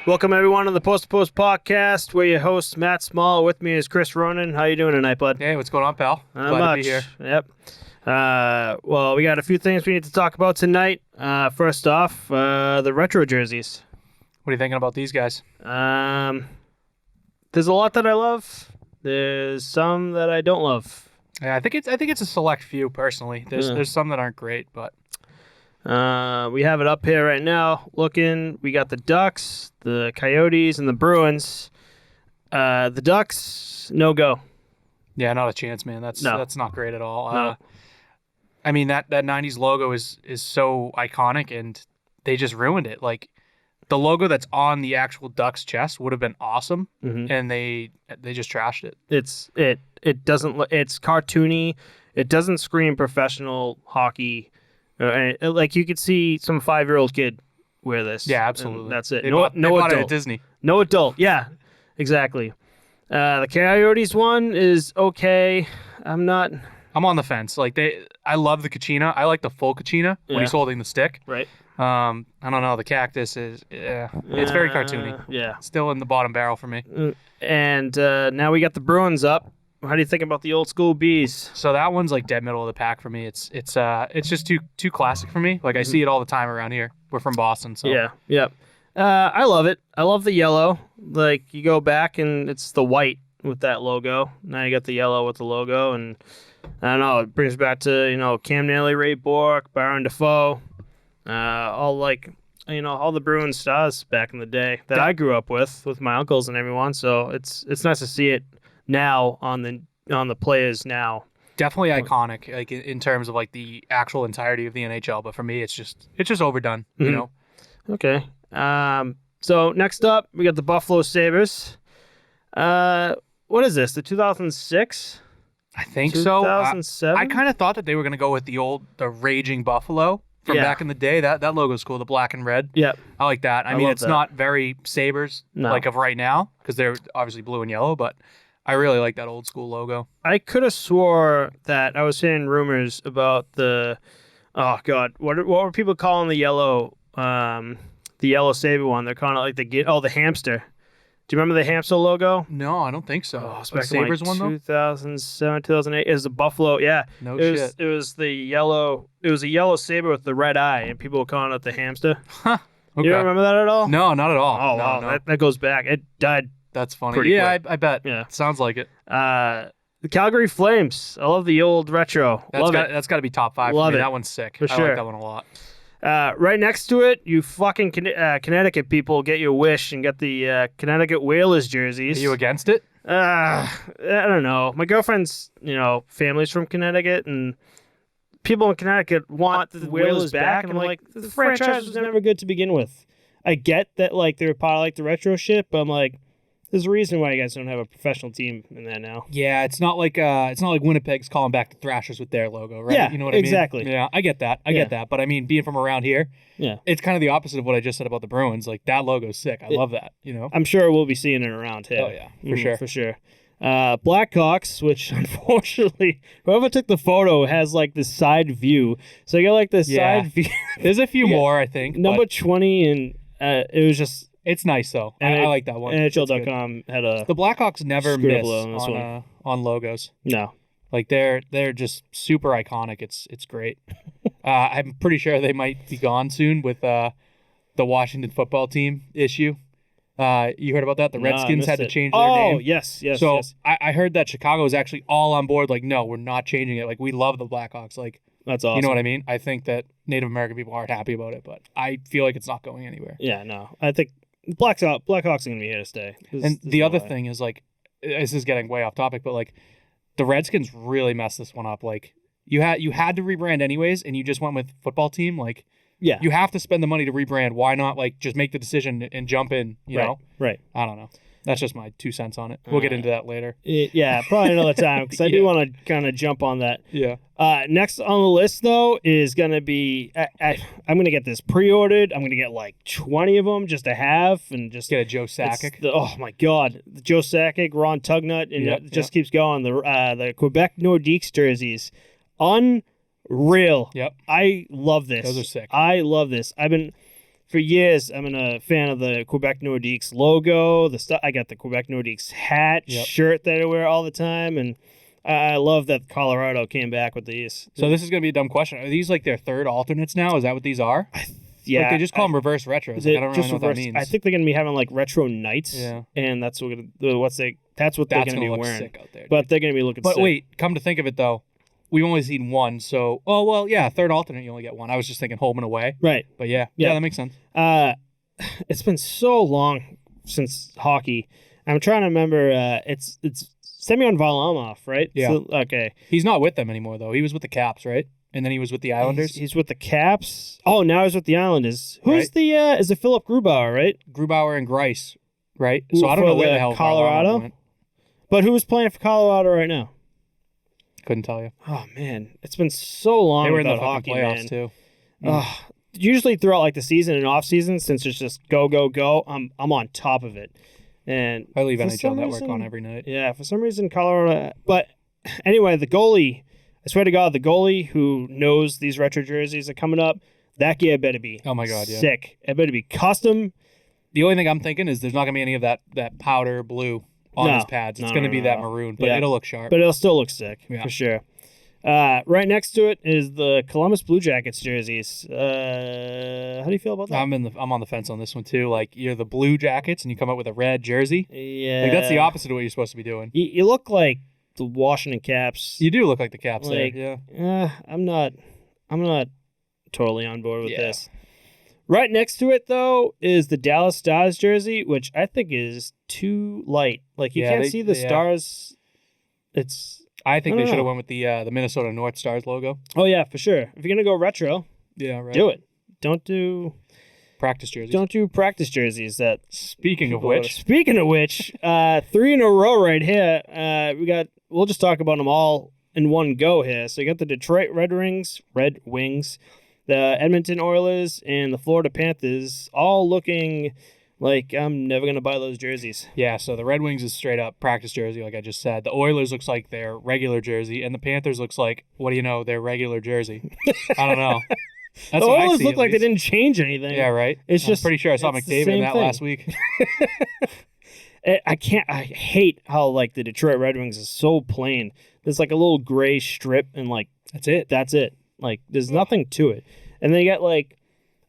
Welcome everyone to the Post to Post podcast. We're your hosts, Matt Small. With me is Chris Ronan. How you doing tonight, bud? Hey, what's going on, pal? Not Glad much. to be here. Yep. Well, we got a few things we need to talk about tonight. First off, the retro jerseys. What are you thinking about these guys? There's a lot that I love. There's some that I don't love. Yeah, I think it's a select few personally. There's some that aren't great, but We have it up here right now. Looking, we got the Ducks, the Coyotes, and the Bruins. The Ducks, no go. yeah, not a chance, man. That's not great at all. No. I mean that 90s logo is so iconic, and they just ruined it. Like the logo that's on the actual Ducks chest would have been awesome, and they just trashed it. It doesn't. It's cartoony. It doesn't scream professional hockey. Like you could see some 5-year-old kid wear this. Yeah, absolutely. That's it. They No bought adult. it at Disney. No adult. Yeah, exactly. The Coyotes one is okay. I'm on the fence. I love the Kachina. I like the full Kachina when he's holding the stick. right. I don't know. The cactus is, it's very cartoony. Yeah. Still in the bottom barrel for me. And now we got the Bruins up. How do you think about the old school bees? So that one's like dead middle of the pack for me. It's just too classic for me. Like I see it all the time around here. We're from Boston, so Yeah. I love it. I love the yellow. Like you go back and it's the white with that logo. Now you got the yellow with the logo, and I don't know. It brings back to Cam Neely, Ray Bork, Byron Defoe, all the Bruins stars back in the day that I grew up with my uncles and everyone. So it's nice to see it now on the players now. Definitely iconic, like in terms of like the actual entirety of the NHL. But for me, it's just overdone. You know. Okay. So next up, we got the Buffalo Sabres. What is this? The 2006? I think so. 2007? I kind of thought that they were going to go with the Raging Buffalo from back in the day. That logo's cool, the black and red. Yeah. I like that. I mean, it's not very Sabres like of right now because they're obviously blue and yellow, but I really like that old school logo. I could have swore that I was hearing rumors about the, oh God, what were people calling the yellow Sabre one? They're calling it like the hamster. Do you remember the hamster logo? No, I don't think so. Oh, The Sabres one though? 2007, 2008. It was the Buffalo. Yeah. Shit. It was the yellow. It was a yellow Sabre with the red eye, and people were calling it the hamster. Huh. Okay. You don't remember that at all? No, not at all. Oh, wow. No. That goes back. It died. That's funny. Pretty Yeah, quick. I bet. Yeah. Sounds like it. The Calgary Flames. I love the old retro. That's got to be top 5 Love for me. it. That one's sick. For I sure. like that one a lot. Right next to it, you fucking Connecticut people get your wish and get the Connecticut Whalers jerseys. Are you against it? I don't know. My girlfriend's, family's from Connecticut, and people in Connecticut want the Whalers back. And I'm like, the franchise was never good to begin with. I get that, they were part of, the retro shit, but I'm like, there's a reason why you guys don't have a professional team in that now. Yeah, it's not like Winnipeg's calling back the Thrashers with their logo, right? Yeah, you know what I mean? exactly. Yeah, I get that. I get that. But I mean, being from around here, it's kind of the opposite of what I just said about the Bruins. Like that logo's sick. I love that. I'm sure we'll be seeing it around here. Oh yeah, for sure. Blackhawks, which unfortunately, whoever took the photo has the side view. So you got the side view. There's a few more, I think. Number 20, and it was just. It's nice though. I like that one. NHL.com had the Blackhawks never miss on logos. No. They're just super iconic. It's great. I'm pretty sure they might be gone soon with the Washington football team issue. You heard about that? The Redskins had to change their name. Oh, yes. So yes. I heard that Chicago is actually all on board. No, we're not changing it. We love the Blackhawks. That's awesome. You know what I mean? I think that Native American people aren't happy about it, but I feel like it's not going anywhere. Yeah, no. I think Blackhawks are going to be here to stay. There's the other thing is this is getting way off topic, but the Redskins really messed this one up. You had to rebrand anyways, and you just went with football team. Yeah, you have to spend the money to rebrand. Why not just make the decision and jump in? You know, right? I don't know. That's just my 2 cents on it. We'll get into that later. Yeah, probably another time because I do want to kind of jump on that. Yeah. Next on the list, though, is going to be I'm going to get this pre-ordered. I'm going to get 20 of them just to have and just get a Joe Sakic. Oh, my God. The Joe Sakic, Ron Tugnut, and it just keeps going. The Quebec Nordiques jerseys. Unreal. Yep. I love this. Those are sick. I love this. I've been for years, I'm a fan of the Quebec Nordiques logo. I got the Quebec Nordiques hat, shirt that I wear all the time, and I love that Colorado came back with these. So this is gonna be a dumb question. Are these like their third alternates now? Is that what these are? Yeah, like they just call them reverse retros. Like, I don't really know what that means. I think they're gonna be having like retro nights. Yeah, and that's what they're gonna be look wearing. sick out there. But they're gonna be looking. But sick. wait, come to think of it though, we've only seen one. So third alternate you only get one. I was just thinking home and away. Right. But yeah, that makes sense. It's been so long since hockey. I'm trying to remember. It's Semyon Varlamov, right? Yeah. So, okay. He's not with them anymore though. He was with the Caps, right? And then he was with the Islanders. He's with the Caps. Oh, now he's with the Islanders. Who's the? Is it Philip Grubauer, right? Grubauer and Grice, right? So I don't know where the hell Colorado went. But who's playing for Colorado right now? Couldn't tell you. Oh man, it's been so long. They were in the without fucking hockey, playoffs man. too. Usually throughout like the season and off season, since it's just go, I'm on top of it. And I leave for NHL some Network reason- on every night. Yeah, for some reason Colorado. But anyway, the goalie. I swear to God, the goalie who knows these retro jerseys are coming up, that gear better be Oh my God, yeah. sick. It better be custom. The only thing I'm thinking is there's not gonna be any of that powder blue on his pads. It's gonna be that maroon, but it'll look sharp. But it'll still look sick Yeah. for sure. Right next to it is the Columbus Blue Jackets jerseys. How do you feel about that? I'm on the fence on this one too. Like you're the Blue Jackets and you come out with a red jersey. Yeah, Like that's the opposite of what you're supposed to be doing. You look like the Washington Caps. You do look like the Caps Like, there. Yeah. I'm not totally on board with Yeah. this. Right next to it though is the Dallas Stars jersey, which I think is too light. Like you can't see the stars. I think I they don't should have know. went with the Minnesota North Stars logo. Oh yeah, for sure. If you're gonna go retro, Yeah, right. do it. Don't do Practice jerseys. practice jerseys. That Speaking of people- which, Speaking of which, 3 in a row right here. We'll just talk about them all in one go here. So you got the Detroit Red Wings, the Edmonton Oilers, and the Florida Panthers, all looking like I'm never gonna buy those jerseys. yeah, so the Red Wings is straight up practice jersey, like I just said. The Oilers looks like their regular jersey, and the Panthers looks like, what do you know, their regular jersy. I don't know. That's The what I Oilers see, look at like they least. didn't change anything. Yeah, right. It's I'm just pretty sure I saw it's the McDavid in same that thing. last week. I hate how like the Detroit Red Wings is so plain. There's like a little gray strip and like That's it. that's it. Like there's nothing to it. And then you got like,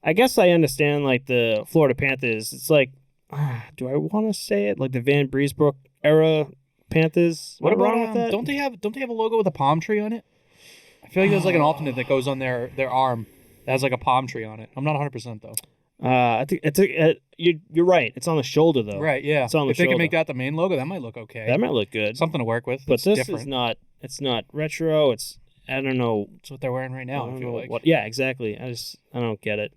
I guess I understand like the Florida Panthers. It's like, do I want to say it like the Van Breesbrook era Panthers? What Am I about wrong with that? don't they have a logo with a palm tree on it? I feel like there's like an alternate that goes on their arm that has like a palm tree on it. I'm not 100% though. I think you're right. It's on the shoulder though. Right, yeah. It's on the if they can shoulder. make that the main logo, that might look okay. That might look good. Something to work with. But It's this different. is not. It's not retro. It's I don't know. That's what they're wearing right now, I feel like. Yeah, exactly. I don't get it.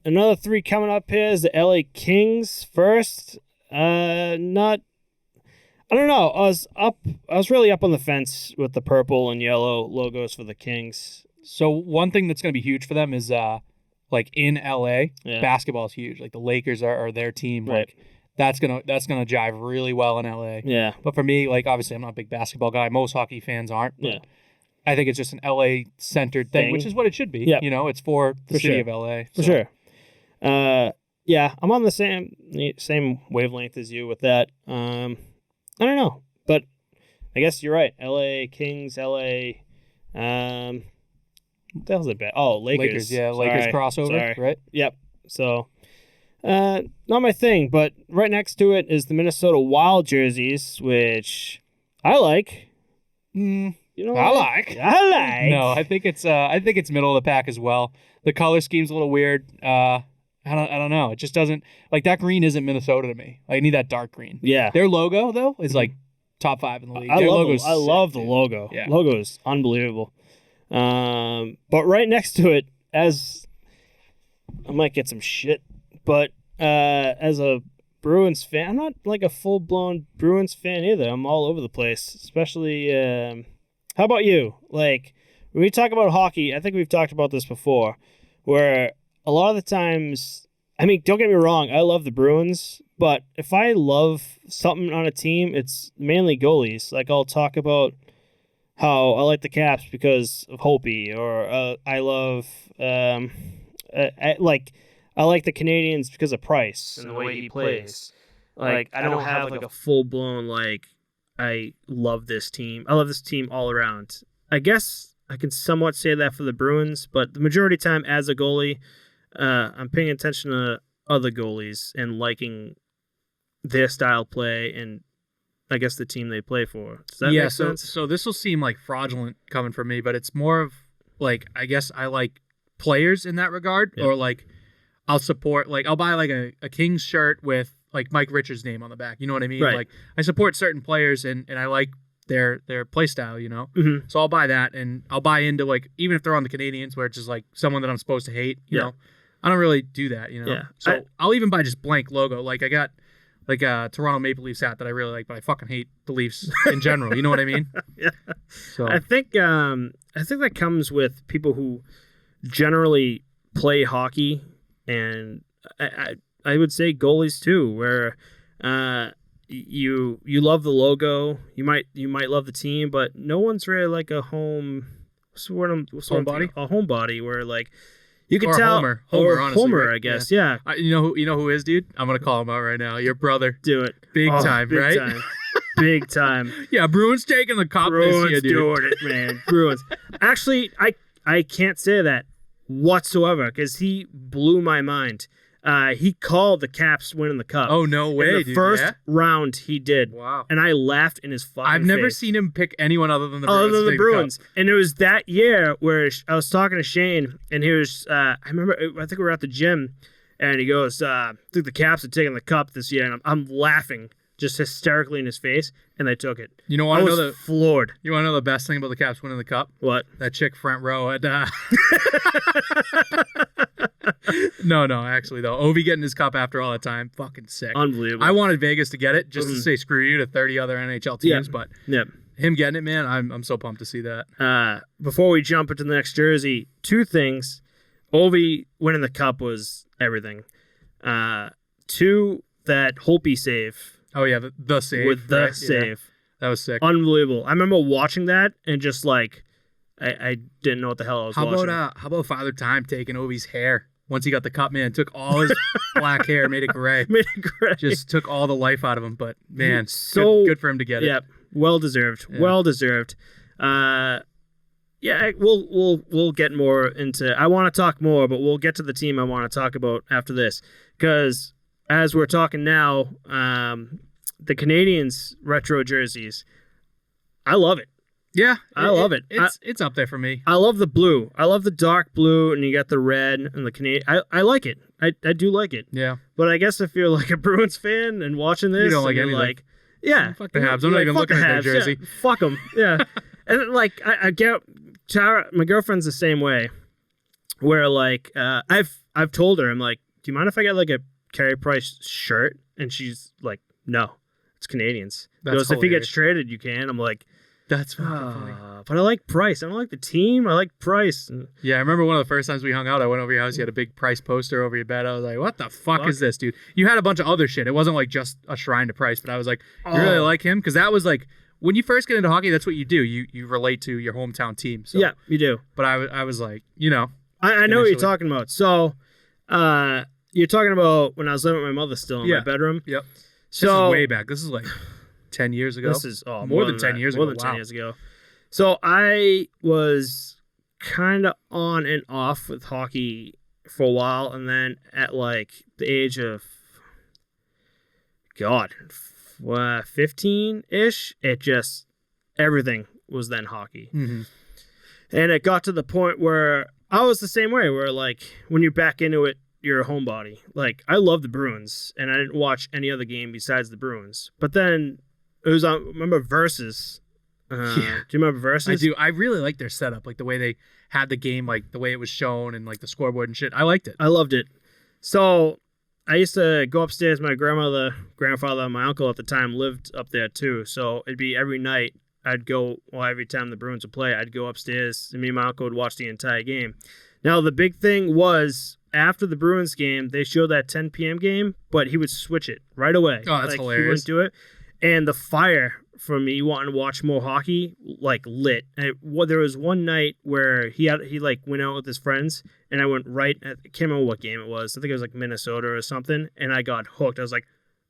Another 3 coming up here is the LA Kings first. I don't know. I was really up on the fence with the purple and yellow logos for the Kings. So one thing that's going to be huge for them is like in LA, Yeah. basketball is huge. Like the Lakers are their team. Right. Like that's gonna jive really well in LA. Yeah. But for me, like obviously I'm not a big basketball guy. Most hockey fans aren't. But Yeah. I think it's just an LA centered thing, which is what it should be. Yep. You know, it's for the For city sure. of LA. For sure. Yeah, I'm on the same wavelength as you with that. I don't know, but I guess you're right. LA Kings, LA. What the hell's it about? Oh, Lakers. Yeah, Sorry. Lakers crossover, Sorry. right? Yep. So, not my thing, but right next to it is the Minnesota Wild jerseys, which I like. You know, what I like. I like. No, I think it's middle of the pack as well. The color scheme's a little weird. I don't know. It just doesn't like that green isn't Minnesota to me. I need that dark green. Yeah. Their logo though is like top 5 in the league. I Their love logo's I love sick, the dude. logo. Yeah. Logo is unbelievable. But right next to it, as I might get some shit, but as a Bruins fan, I'm not like a full blown Bruins fan either. I'm all over the place, especially. How about you? Like when we talk about hockey, I think we've talked about this before, where a lot of the times, I mean, don't get me wrong, I love the Bruins, but if I love something on a team, it's mainly goalies. Like I'll talk about how I like the Caps because of Hopi, or I love I like the Canadians because of Price and the way he plays. Like, I don't have like a full blown like I love this team. I love this team all around. I guess I can somewhat say that for the Bruins, but the majority of the time as a goalie, I'm paying attention to other goalies and liking their style play and I guess the team they play for. Does that make sense? So this will seem like fraudulent coming from me, but it's more of like, I guess I like players in that regard, or like I'll support, like I'll buy like a Kings shirt with like Mike Richards' name on the back. You know what I mean? Right. Like I support certain players and I like their play style, you know? Mm-hmm. So I'll buy that, and I'll buy into like, even if they're on the Canadians where it's just like someone that I'm supposed to hate, you know? I don't really do that, you know? Yeah. So I'll even buy just blank logo. Like I got like a Toronto Maple Leafs hat that I really like, but I fucking hate the Leafs in general. You know what I mean? Yeah. So I think that comes with people who generally play hockey, and I would say goalies too, where you love the logo, you might love the team, but no one's really like a homebody where like you can tell Homer, honestly, Homer, right? I guess, yeah. You know who is, dude? I'm gonna call him out right now. Your brother, Do it big time, big right? Time. Big time. Yeah, Bruins taking the cup Bruins this year, dude. doing it, man. Bruins. Actually, I can't say that whatsoever because he blew my mind. He called the Caps winning the cup. Oh, no way, in the dude. first Yeah? round, he did. Wow. And I laughed in his fucking I've never face. seen him pick anyone other than the Bruins. Other than to the take Bruins. cup. And it was that year where I was talking to Shane, and he was, I think we were at the gym, and he goes, I think the Caps are taking the cup this year. And I'm laughing just hysterically in his face, and they took it. You know what? I was floored. You want to know the best thing about the Caps winning the cup? What? That chick front row at. No, actually though, Ovi getting his cup after all that time, fucking sick. Unbelievable. I wanted Vegas to get it just to say screw you to 30 other NHL teams, but him getting it, man, I'm so pumped to see that. Before we jump into the next jersey, two things. Ovi winning the cup was everything. Two, that Holtby save. Oh yeah, the save. With the right? save. Yeah. That was sick. Unbelievable. I remember watching that and just like I didn't know what the hell I was watching. How about Father Time taking Ovi's hair once he got the cup, man? Took all his black hair, made it gray. Just took all the life out of him. But man, so good for him to get it. Yeah, well deserved. Yeah. Well deserved. Yeah, we'll get more into. I want to talk more, but we'll get to the team I want to talk about after this, because as we're talking now, the Canadians retro jerseys, I love it. Yeah, I love it. It's up there for me. I love the blue. I love the dark blue, and you got the red and the Canadian. I like it. I do like it. Yeah. But I guess if you're like a Bruins fan and watching this, you don't like anything. Like, yeah, fuck the Habs. I'm not even looking at their jersey. Yeah, fuck them. Yeah. And like I get Tara, my girlfriend's the same way. Where like I've told her, I'm like, do you mind if I get like a Carey Price shirt? And she's like, no, it's Canadians. Because if he gets traded, you can. I'm like, that's fucking funny. But I like Price. I don't like the team. I like Price. Yeah, I remember one of the first times we hung out, I went over your house. You had a big Price poster over your bed. I was like, what the fuck is this, dude? You had a bunch of other shit. It wasn't like just a shrine to Price, but I was like, you really like him? Because that was like, when you first get into hockey, that's what you do. You relate to your hometown team. So. Yeah, you do. But I was like, you know. I know what you're talking about. So, you're talking about when I was living with my mother still in my bedroom. Yep. So, this is way back. This is like 10 years ago. This is more than 10 years ago. More than 10 years ago. So I was kind of on and off with hockey for a while, and then at like the age of 15-ish, it just everything was then hockey. Mm-hmm. And it got to the point where I was the same way, where like when you're back into it, you're a homebody. Like I love the Bruins, and I didn't watch any other game besides the Bruins. But then it was on. Remember Versus? Do you remember Versus? I do. I really like their setup, like the way they had the game, like the way it was shown, and like the scoreboard and shit. I liked it. I loved it. So I used to go upstairs. My grandfather, and my uncle at the time lived up there too. So it'd be every night. I'd go. Well, every time the Bruins would play, I'd go upstairs, and me and my uncle would watch the entire game. Now the big thing was, after the Bruins game, they showed that 10 p.m. game, but he would switch it right away. Oh, that's hilarious. He wouldn't do it. And the fire for me wanting to watch more hockey, like lit. There was one night where he like went out with his friends, and I went right. I can't remember what game it was. I think it was like Minnesota or something, and I got hooked. I was like,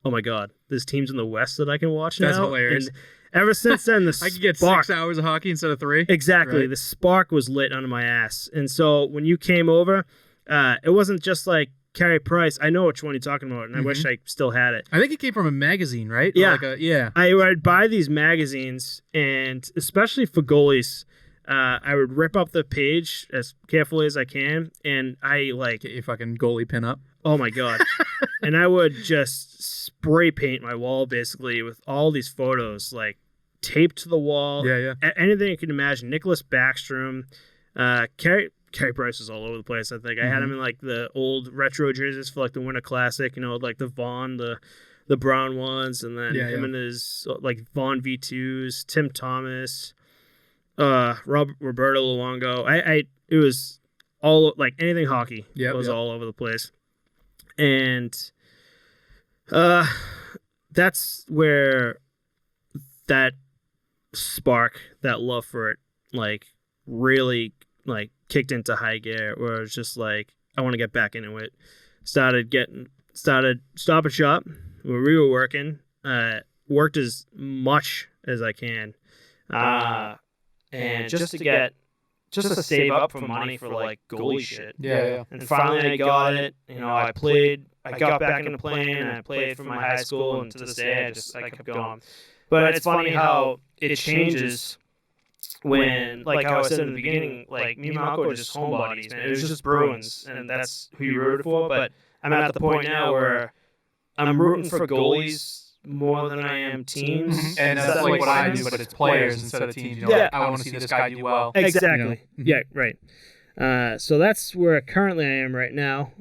oh my god, there's teams in the West that I can watch now. That's hilarious. And ever since then, I could get 6 hours of hockey instead of 3. Exactly, right? The spark was lit under my ass, and so when you came over, it wasn't just like Carey Price. I know which one you're talking about, and I wish I still had it. I think it came from a magazine, right? Yeah. Yeah. I'd buy these magazines, and especially for goalies, I would rip up the page as carefully as I can, and I like... Get your fucking goalie pin up. Oh, my God. And I would just spray paint my wall, basically, with all these photos, like, taped to the wall. Yeah. Anything you can imagine. Nicholas Backstrom, Carey Price was all over the place, I think. I had him in, like, the old retro jerseys for, like, the Winter Classic, like, the Vaughn, the brown ones, and then him and his, like, Vaughn V2s, Tim Thomas, Roberto Luongo. It was all, like, anything hockey was all over the place. And that's where that spark, that love for it, like, really, like, kicked into high gear, where it's just like, I want to get back into it. Started Stop and Shop where we were working. Worked as much as I can, and just to save up for money for like goalie shit. Yeah. And finally I got it. I got back into playing, and I played for my high school, and to this day I kept going. But it's funny how it changes when, like how I said in the beginning, like me and my uncle were just homebodies, man. It was just Bruins, and that's who you rooted for. But I'm at the point now where I'm rooting for goalies more than I am teams. And that's like what I do, but it's players instead of teams. Yeah. I want to see this guy do well. Exactly. Yeah, right. So that's where currently I am right now.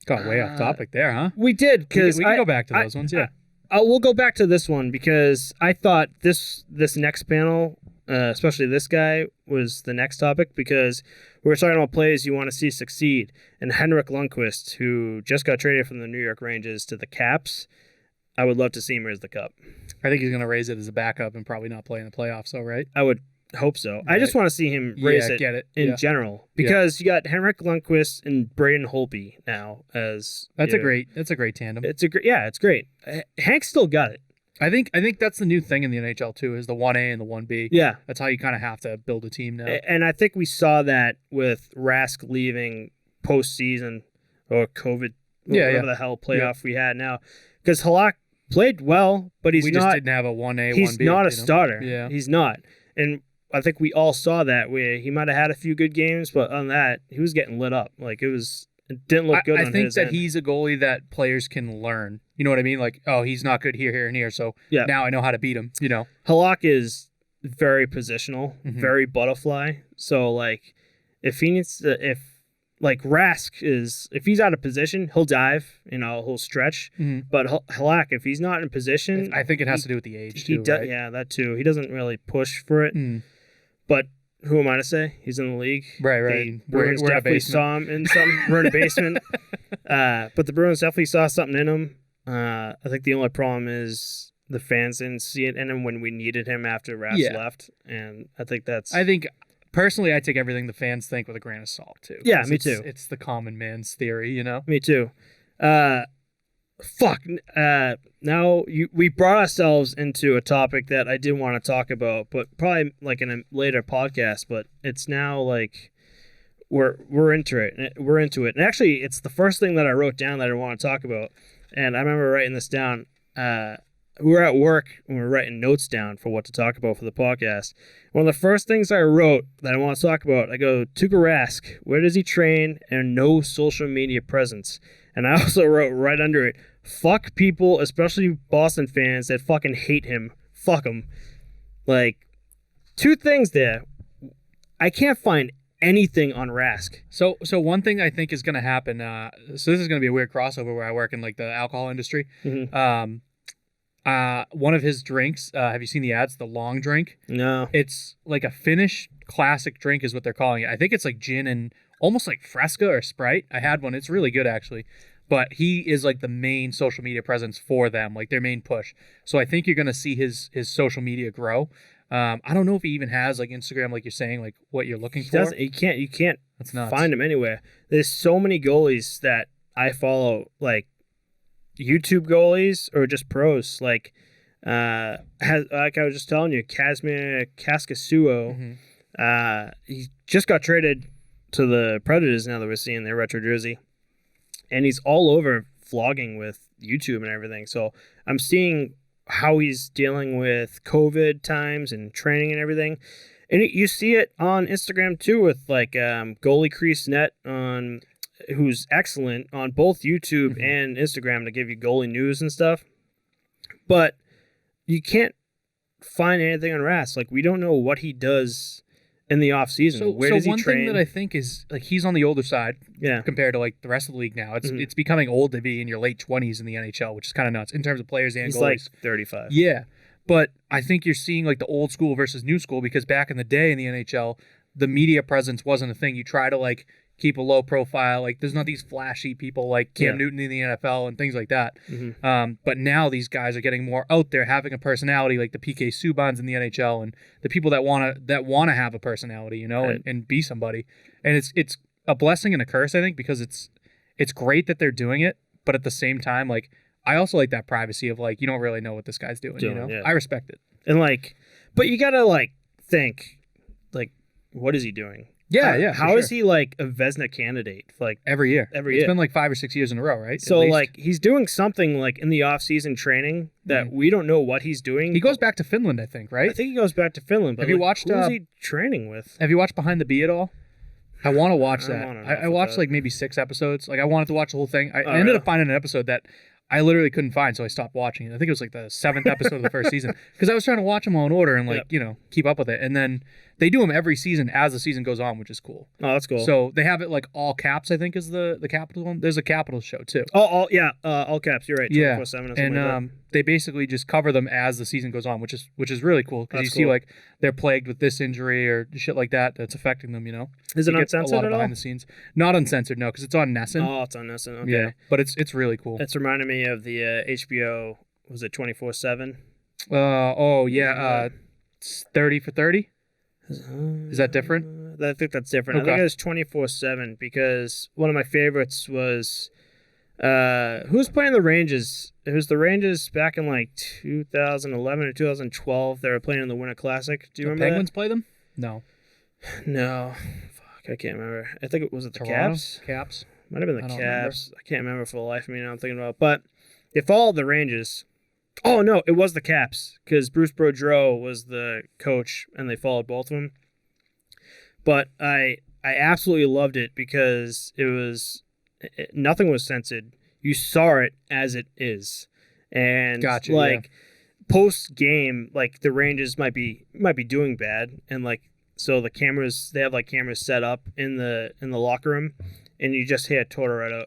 Got way off topic there, huh? We did, because we can go back to those ones, yeah. We'll go back to this one, because I thought this next panel, especially this guy, was the next topic, because we were talking about players you want to see succeed. And Henrik Lundqvist, who just got traded from the New York Rangers to the Caps, I would love to see him raise the cup. I think he's going to raise it as a backup and probably not play in the playoffs, though, right? I would hope so. Right. I just want to see him raise it in general, because you got Henrik Lundqvist and Braden Holtby now as that's a great tandem. It's great. Hank's still got it. I think that's the new thing in the NHL too, is the 1A and the 1B. Yeah, that's how you kind of have to build a team now. And I think we saw that with Rask leaving postseason or COVID, whatever the hell playoff we had now, because Halak played well, but we just didn't have a 1A, 1B. He's not a starter. Yeah, he's not, and I think we all saw that, where he might have had a few good games, but on that, he was getting lit up. Like, it didn't look good on his end. I think that he's a goalie that players can learn. You know what I mean? Like, oh, he's not good here, and here, so now I know how to beat him, Halak is very positional, very butterfly. So, like, if Rask if he's out of position, he'll dive, he'll stretch. But Halak, if he's not in position... I think it has to do with the age, too, right? Yeah, that too. He doesn't really push for it. But who am I to say? He's in the league. Right. We're definitely saw him in some... We're in a basement. But the Bruins definitely saw something in him. I think the only problem is the fans didn't see it in him when we needed him after Rask left. And I think that's... Personally, I take everything the fans think with a grain of salt, too. Yeah, me too. It's the common man's theory, Me too. Now we brought ourselves into a topic that I didn't want to talk about, but probably like in a later podcast. But it's now like we're into it. We're into it, and actually, it's the first thing that I wrote down that I want to talk about. And I remember writing this down. We were at work and we were writing notes down for what to talk about for the podcast. One of the first things I wrote that I want to talk about, I go, Tuukka Rask, where does he train, and no social media presence. And I also wrote right under it, fuck people, especially Boston fans that fucking hate him. Fuck them. Like, two things there. I can't find anything on Rask. So one thing I think is going to happen, so this is going to be a weird crossover where I work in like the alcohol industry. One of his drinks, have you seen the ads? The long drink? No. It's like a Finnish classic drink is what they're calling it. I think it's like gin and almost like Fresca or Sprite. I had one. It's really good, actually. but he is like the main social media presence for them, like their main push. So I think you're going to see his social media grow. I don't know if he even has like Instagram, like you're saying, like what you're looking for. Doesn't, you can't That's nuts. find him anywhere. There's so many goalies that I follow, like YouTube goalies or just pros, like like I was just telling you, Kazmir Kaskasuo. He just got traded to the Predators now that we're seeing their retro jersey, and he's all over vlogging with YouTube and everything. So I'm seeing how he's dealing with COVID times and training and everything. And you see it on Instagram too with like Goalie Crease Net on, who's excellent on both YouTube and Instagram to give you goalie news and stuff. But you can't find anything on Rask. Like, we don't know what he does in the off season. Where does he train? So one thing that I think is, like, he's on the older side compared to like the rest of the league now. It's becoming old to be in your late 20s in the NHL, which is kind of nuts in terms of players and he's goalies. Like 35. Yeah. But I think you're seeing like the old school versus new school, because back in the day in the NHL, the media presence wasn't a thing. You try to like keep a low profile. Like, there's not these flashy people like Cam Newton in the NFL and things like that. But now these guys are getting more out there, having a personality, like the PK Subans in the NHL, and the people that want to have a personality, you know, and be somebody. And it's a blessing and a curse, I think, because it's great that they're doing it, but at the same time, like, I also like that privacy of like, you don't really know what this guy's doing, you know? Yeah. I respect it. And like, but you gotta like think, like, what is he doing? Yeah. How is he like a Vezina candidate for like every year? Every It's year. been like 5 or 6 years in a row, right? So like he's doing something like in the off-season training that we don't know what he's doing. He goes back to Finland, I think, right? I think he goes back to Finland. But Have you like, watched? Who's he training with? Have you watched Behind the Bee at all? I want to watch that. I watched that. like maybe 6 episodes. Like, I wanted to watch the whole thing. I ended really? up finding an episode that I literally couldn't find, so I stopped watching it. I think it was like the 7th episode of the first season, because I was trying to watch them all in order and like you know, keep up with it. And then they do them every season as the season goes on, which is cool. Oh, that's cool. So they have it like all caps, I think, is the Capitals one. There's a Capitals show too. all caps. You're right. 24/7. And they basically just cover them as the season goes on, which is really cool, because you see like they're plagued with this injury or shit like that that's affecting them. You know, is it uncensored a lot of at all? behind the scenes? Not uncensored, no, because it's on Nessun. Oh, it's on Nessun. Okay. Yeah, but it's really cool. It's reminding me of the HBO. Was it 24/7? 30 for 30. Is that different? I think that's different. Okay. I think it was 24/7 because one of my favorites was who was playing the Rangers? It was the Rangers back in like 2011 or 2012. They were playing in the Winter Classic. Do you remember Penguins play them? No. No. Fuck, I can't remember. I think it was the Toronto? Caps. Caps. Might have been the I don't Caps. I can't remember for the life of me now. I'm thinking about it. But they followed the Rangers. Oh, no, it was the Caps because Bruce Boudreau was the coach and they followed both of them. But I absolutely loved it because nothing was censored. You saw it as it is. And Gotcha, post game, like the Rangers might be doing bad, and like so they have like cameras set up in the locker room, and you just hear Tortorella.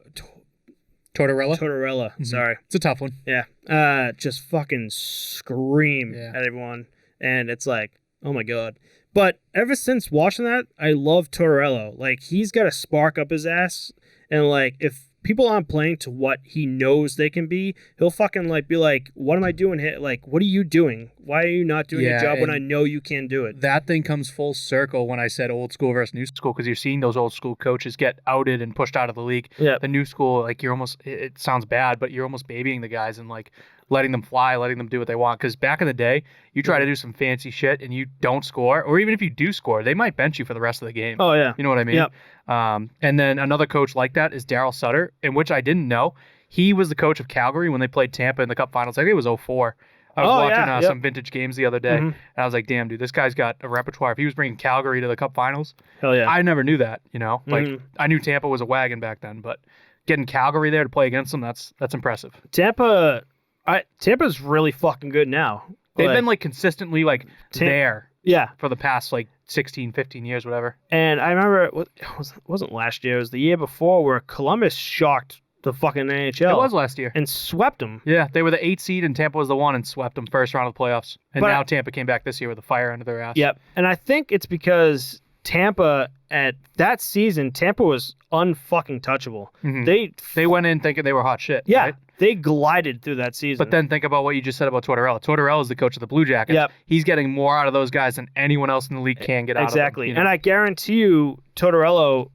Sorry, it's a tough one. Yeah, just fucking scream at everyone, and it's like, oh my god. But ever since watching that, I love Tortorella. Like, he's got a spark up his ass, and like if people aren't playing to what he knows they can be, he'll fucking like be like, what am I doing here? Like, what are you doing? Why are you not doing your job when I know you can do it? That thing comes full circle when I said old school versus new school, because you're seeing those old school coaches get outed and pushed out of the league. Yeah. The new school, like, you're almost, it sounds bad, but you're almost babying the guys and like letting them fly, letting them do what they want. Because back in the day, you try to do some fancy shit and you don't score, or even if you do score, they might bench you for the rest of the game. Oh, yeah. You know what I mean? Yep. And then another coach like that is Daryl Sutter, in which I didn't know. He was the coach of Calgary when they played Tampa in the Cup Finals. I think it was 2004. I was watching some vintage games the other day, and I was like, damn, dude, this guy's got a repertoire. If he was bringing Calgary to the Cup Finals, hell yeah. I never knew that, you know? Like, I knew Tampa was a wagon back then, but getting Calgary there to play against them, that's impressive. Tampa's really fucking good now. They've been, like, consistently, like, there Yeah. for the past, like, 16, 15 years, whatever. And I remember, it wasn't last year, it was the year before, where Columbus shocked the fucking NHL. It was last year. And swept them. Yeah, they were the 8th seed and Tampa was the 1 and swept them first round of the playoffs. And But now Tampa came back this year with a fire under their ass. Yep. And I think it's because Tampa at that season, Tampa was unfucking touchable. Mm-hmm. They went in thinking they were hot shit. Yeah, right? they glided through that season. But then think about what you just said about Tortorella. Tortorella is the coach of the Blue Jackets. Yep. He's getting more out of those guys than anyone else in the league can get out exactly. of them. And I guarantee you, Tortorella.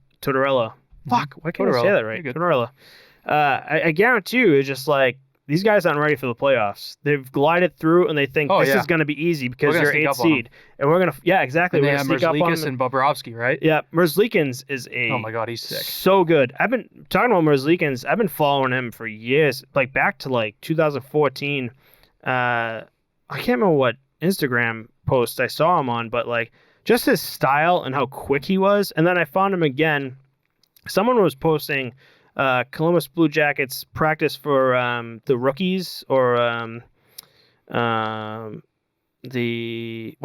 Fuck, why can't I say that right? Tortorella. I guarantee you, it's just like these guys aren't ready for the playoffs. They've glided through, and they think this is going to be easy because you're 8th seed, and we're gonna exactly. And we're they have gonna sneak up on them. And Bobrovsky, right? Yeah, Merzlikins is oh my god, he's sick. So good. I've been talking about Merzlikins. I've been following him for years, like back to like 2014. I can't remember what Instagram post I saw him on, but like just his style and how quick he was. And then I found him again. Someone was posting Columbus Blue Jackets practice for the rookies or not the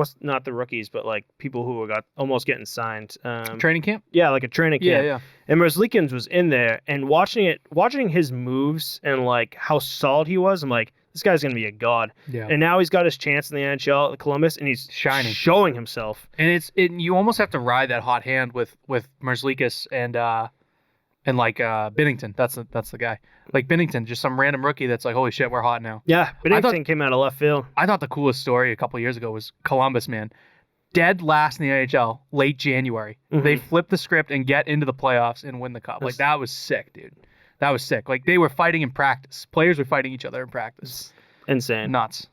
rookies, but like people who got almost getting signed. Training camp? Yeah, like a training camp. Yeah. And Merzlikins was in there, and watching his moves and like how solid he was, I'm like, this guy's gonna be a god. Yeah. And now he's got his chance in the NHL at Columbus, and he's shining, showing himself. And you almost have to ride that hot hand with Merzlikins and like Binnington. That's the guy. Like Binnington, just some random rookie that's like, holy shit, we're hot now. Yeah, Binnington came out of left field. I thought the coolest story a couple of years ago was Columbus, man. Dead last in the NHL, late January. Mm-hmm. They flip the script and get into the playoffs and win the cup. Like, that was sick, dude. That was sick. Like, they were fighting in practice. Players were fighting each other in practice. Insane. Nuts.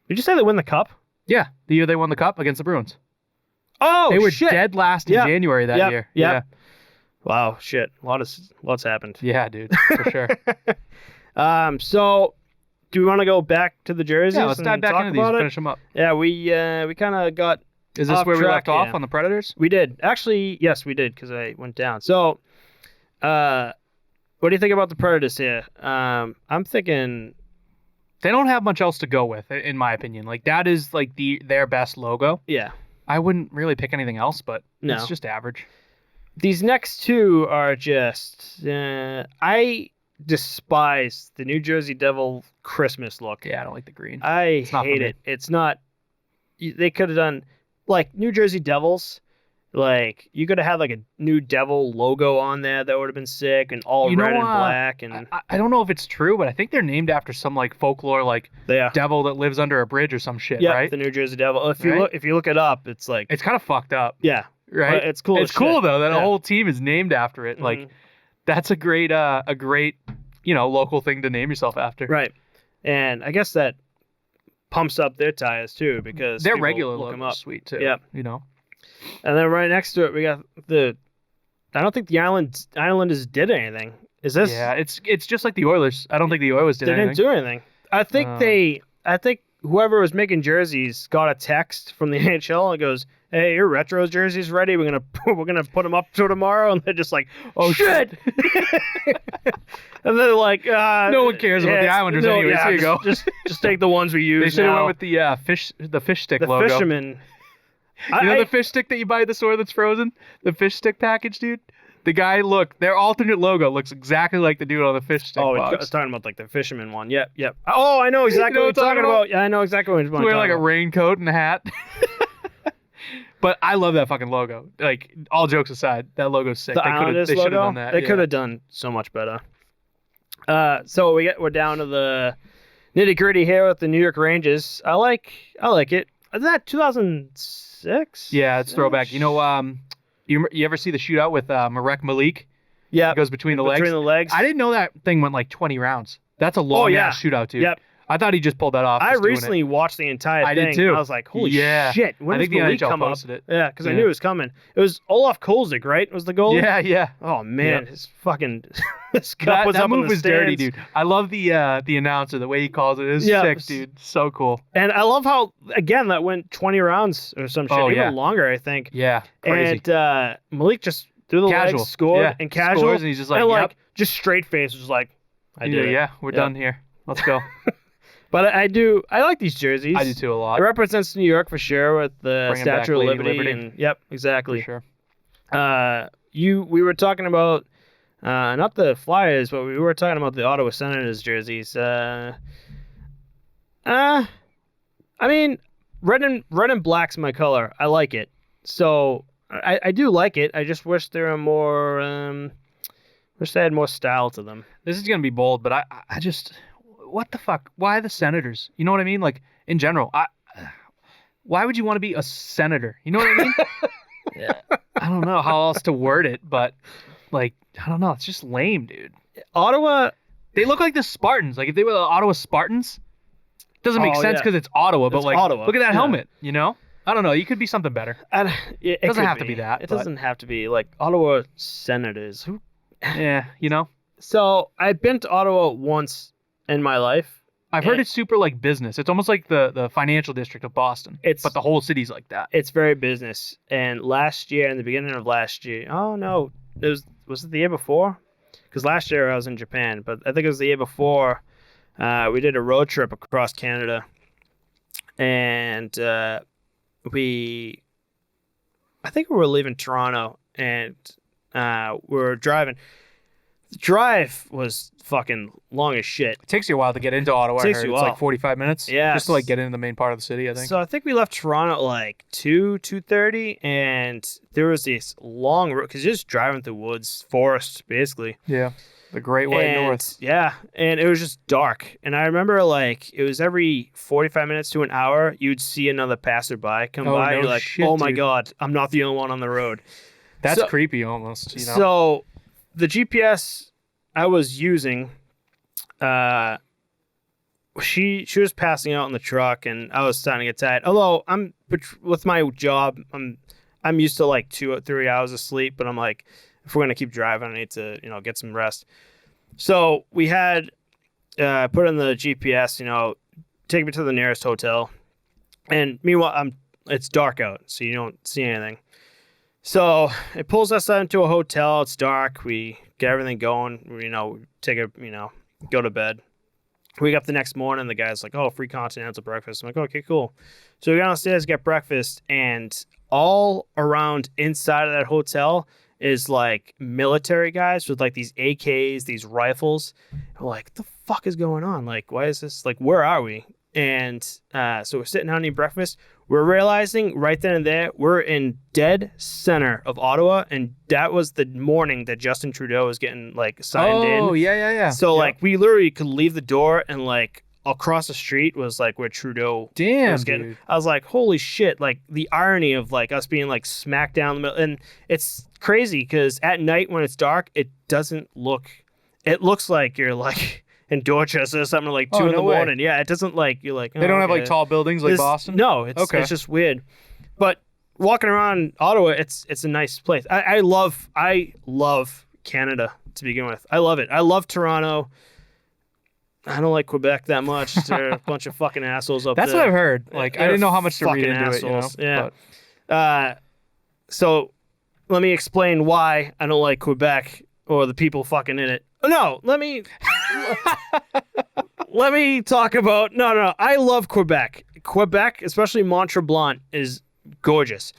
Did you say they win the cup? Yeah, the year they won the cup against the Bruins. Oh, they were shit. dead last in January that year. Yeah. Wow, shit. Lots happened. Yeah, dude, for sure. So do we want to go back to the jerseys? Yeah, let's dive back into these and finish them up. Yeah, we kind of got. Is this where we left off on the Predators? We did. Actually, yes, we did, because I went down. So, what do you think about the Predators here? I'm thinking they don't have much else to go with, in my opinion. Like, that is like their best logo. Yeah. I wouldn't really pick anything else, but it's just average. These next two are just I despise the New Jersey Devil Christmas look. Yeah, I don't like the green. I hate it. It's not. They could have done like New Jersey Devils. Like you could have had like a new Devil logo on there that would have been sick, and all red and black. And I don't know if it's true, but I think they're named after some like folklore like devil that lives under a bridge or some shit. Yeah, right? The New Jersey Devil. If you look it up, it's like it's kind of fucked up. Yeah. Right. It's cool. It's cool though that a whole team is named after it. Mm-hmm. Like that's a great local thing to name yourself after. Right. And I guess that pumps up their tires too, because their regular logo is sweet too. Yeah. And then right next to it we got I don't think the Islanders did anything. Is this? Yeah, it's just like the Oilers. I don't think the Oilers did anything. They didn't do anything. I think whoever was making jerseys got a text from the NHL and goes, "Hey, your retro jerseys ready? We're gonna put them up till tomorrow." And they're just like, "Oh shit!" And they're like, "No one cares about the Islanders anyways. Here you go. Just take the ones we use." They should have went with the fish stick logo. The fisherman. The fish stick that you buy at the store that's frozen, the fish stick package, dude. The guy, their alternate logo looks exactly like the dude on the fish stick box. I was talking about like the fisherman one. Yep. Oh, I know exactly what you're talking about. Yeah, I know exactly what you're talking about. Wearing like a raincoat and a hat. But I love that fucking logo. Like, all jokes aside, that logo's sick. They should have done that. They could have done so much better. So we're down to the nitty gritty here with the New York Rangers. I like it. Is that 2006? Yeah, it's throwback. You know, you ever see the shootout with Marek Malik? Yeah. It goes between the legs. I didn't know that thing went like 20 rounds. That's a long ass shootout, dude. Yep. I thought he just pulled that off. I recently watched the entire thing. I did too. I was like, holy shit. When I think the NHL come posted up? it. Yeah, because I knew it was coming. It was Olaf Kolzig, right? Was the goal? Yeah. Oh, man. His fucking this cup was up in the stands. That move was dirty, dude. I love the announcer, the way he calls it. It was sick, dude. So cool. And I love how, again, that went 20 rounds or some shit. Even longer, I think. Yeah, crazy. And Malik just threw the legs, scored, and casual. Scores, and he's just like, just straight face, was like, I did it. Yeah, we're done here. Let's go. But I like these jerseys. I do too a lot. It represents New York for sure with the Statue of Liberty. And, yep, exactly. For sure. We were talking about not the Flyers, but we were talking about the Ottawa Senators jerseys. I mean, red and black's my color. I like it. So I do like it. I just wish there were more. Wish they had more style to them. This is gonna be bold, but I just, what the fuck? Why the Senators? You know what I mean? Like in general, why would you want to be a senator? You know what I mean? Yeah. I don't know how else to word it, but like I don't know. It's just lame, dude. Ottawa. They look like the Spartans. Like if they were the Ottawa Spartans, doesn't make sense because it's Ottawa. But It's like, Ottawa. look at that Yeah. helmet. You know? I don't know. You could be something better. It doesn't could have to be that, It but- doesn't have to be like Ottawa Senators. Who? Yeah, you know. So I've been to Ottawa once in my life. I've heard it's super like business. It's almost like the financial district of Boston. But the whole city's like that. It's very business. And last year, in the beginning of last year, oh no, was it the year before? Because last year I was in Japan, but I think it was the year before. We did a road trip across Canada, and I think we were leaving Toronto, and we were driving. The drive was fucking long as shit. It takes you a while to get into Ottawa. Takes I heard. you a It's while. like 45 minutes. Yeah. Just to like get into the main part of the city, I think. So I think we left Toronto at like 2:30, and there was this long road because you're just driving through woods, forest, basically. Yeah. The Great White And, North. Yeah, and it was just dark. And I remember like it was every 45 minutes to an hour, you'd see another passerby come Oh, by. no You're like, shit, oh my dude. God, I'm not the only one on the road. That's so- creepy almost, you know. So the GPS I was using, she was passing out in the truck, and I was starting to get tired. Although with my job, I'm used to like 2 or 3 hours of sleep, but I'm like, if we're gonna keep driving, I need to get some rest. So we had put in the GPS, take me to the nearest hotel, and meanwhile it's dark out, so you don't see anything. So it pulls us into a hotel. It's dark. We get everything going. Go to bed. We wake up the next morning. The guy's like, "Oh, free continental breakfast." I'm like, "Okay, cool." So we go downstairs, get breakfast, and all around inside of that hotel is like military guys with like these AKs, these rifles. We're like, "What the fuck is going on? Like, why is this? Like, where are we?" And so we're sitting down eating breakfast. We're realizing right then and there we're in dead center of Ottawa, and that was the morning that Justin Trudeau was getting like signed in. Oh, yeah. So Yep. like we literally could leave the door, and like across the street was like where Trudeau Damn, was getting. dude. I was like, holy shit! Like the irony of like us being like smack down the middle, and it's crazy because at night when it's dark, it doesn't look. It looks like you're like in Dorchester or something like 2 in the no way. morning. Yeah, it doesn't like you're like. They don't have like okay. tall buildings like This- Boston? No, it's Okay. it's just weird. But walking around Ottawa, it's a nice place. I love Canada to begin with. I love it. I love Toronto. I don't like Quebec that much. They're a bunch of fucking assholes up That's there. what I've heard. Like, I They're didn't know how much to read fucking into assholes. it, you know? Yeah. But So let me explain why I don't like Quebec or the people fucking in it. No, let me talk about. No. I love Quebec. Quebec, especially Mont Tremblant, is gorgeous.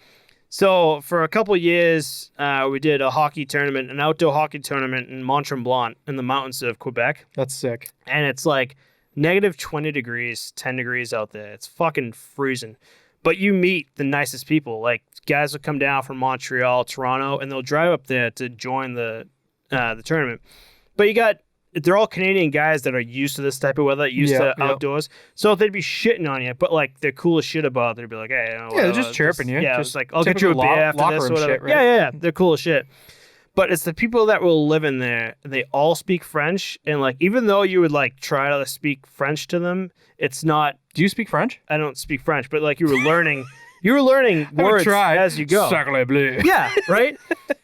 So for a couple of years, we did a hockey tournament, an outdoor hockey tournament in Mont Tremblant in the mountains of Quebec. that's sick. And it's like negative 20 degrees, 10 degrees out there. It's fucking freezing. But you meet the nicest people. Like guys will come down from Montreal, Toronto, and they'll drive up there to join the tournament. But they're all Canadian guys that are used to this type of weather, used to outdoors. So they'd be shitting on you, but like they're cool as shit about it. They'd be like, hey, they're just chirping you. Yeah, Just it's like, I'll get you a typical beer after locker this or room whatever. shit, right? Yeah. They're cool as shit. But it's the people that will live in there. They all speak French, and like even though you would like try to speak French to them, it's not. Do you speak French? I don't speak French, but like you were learning words as you go. Sacre bleu. Yeah, right.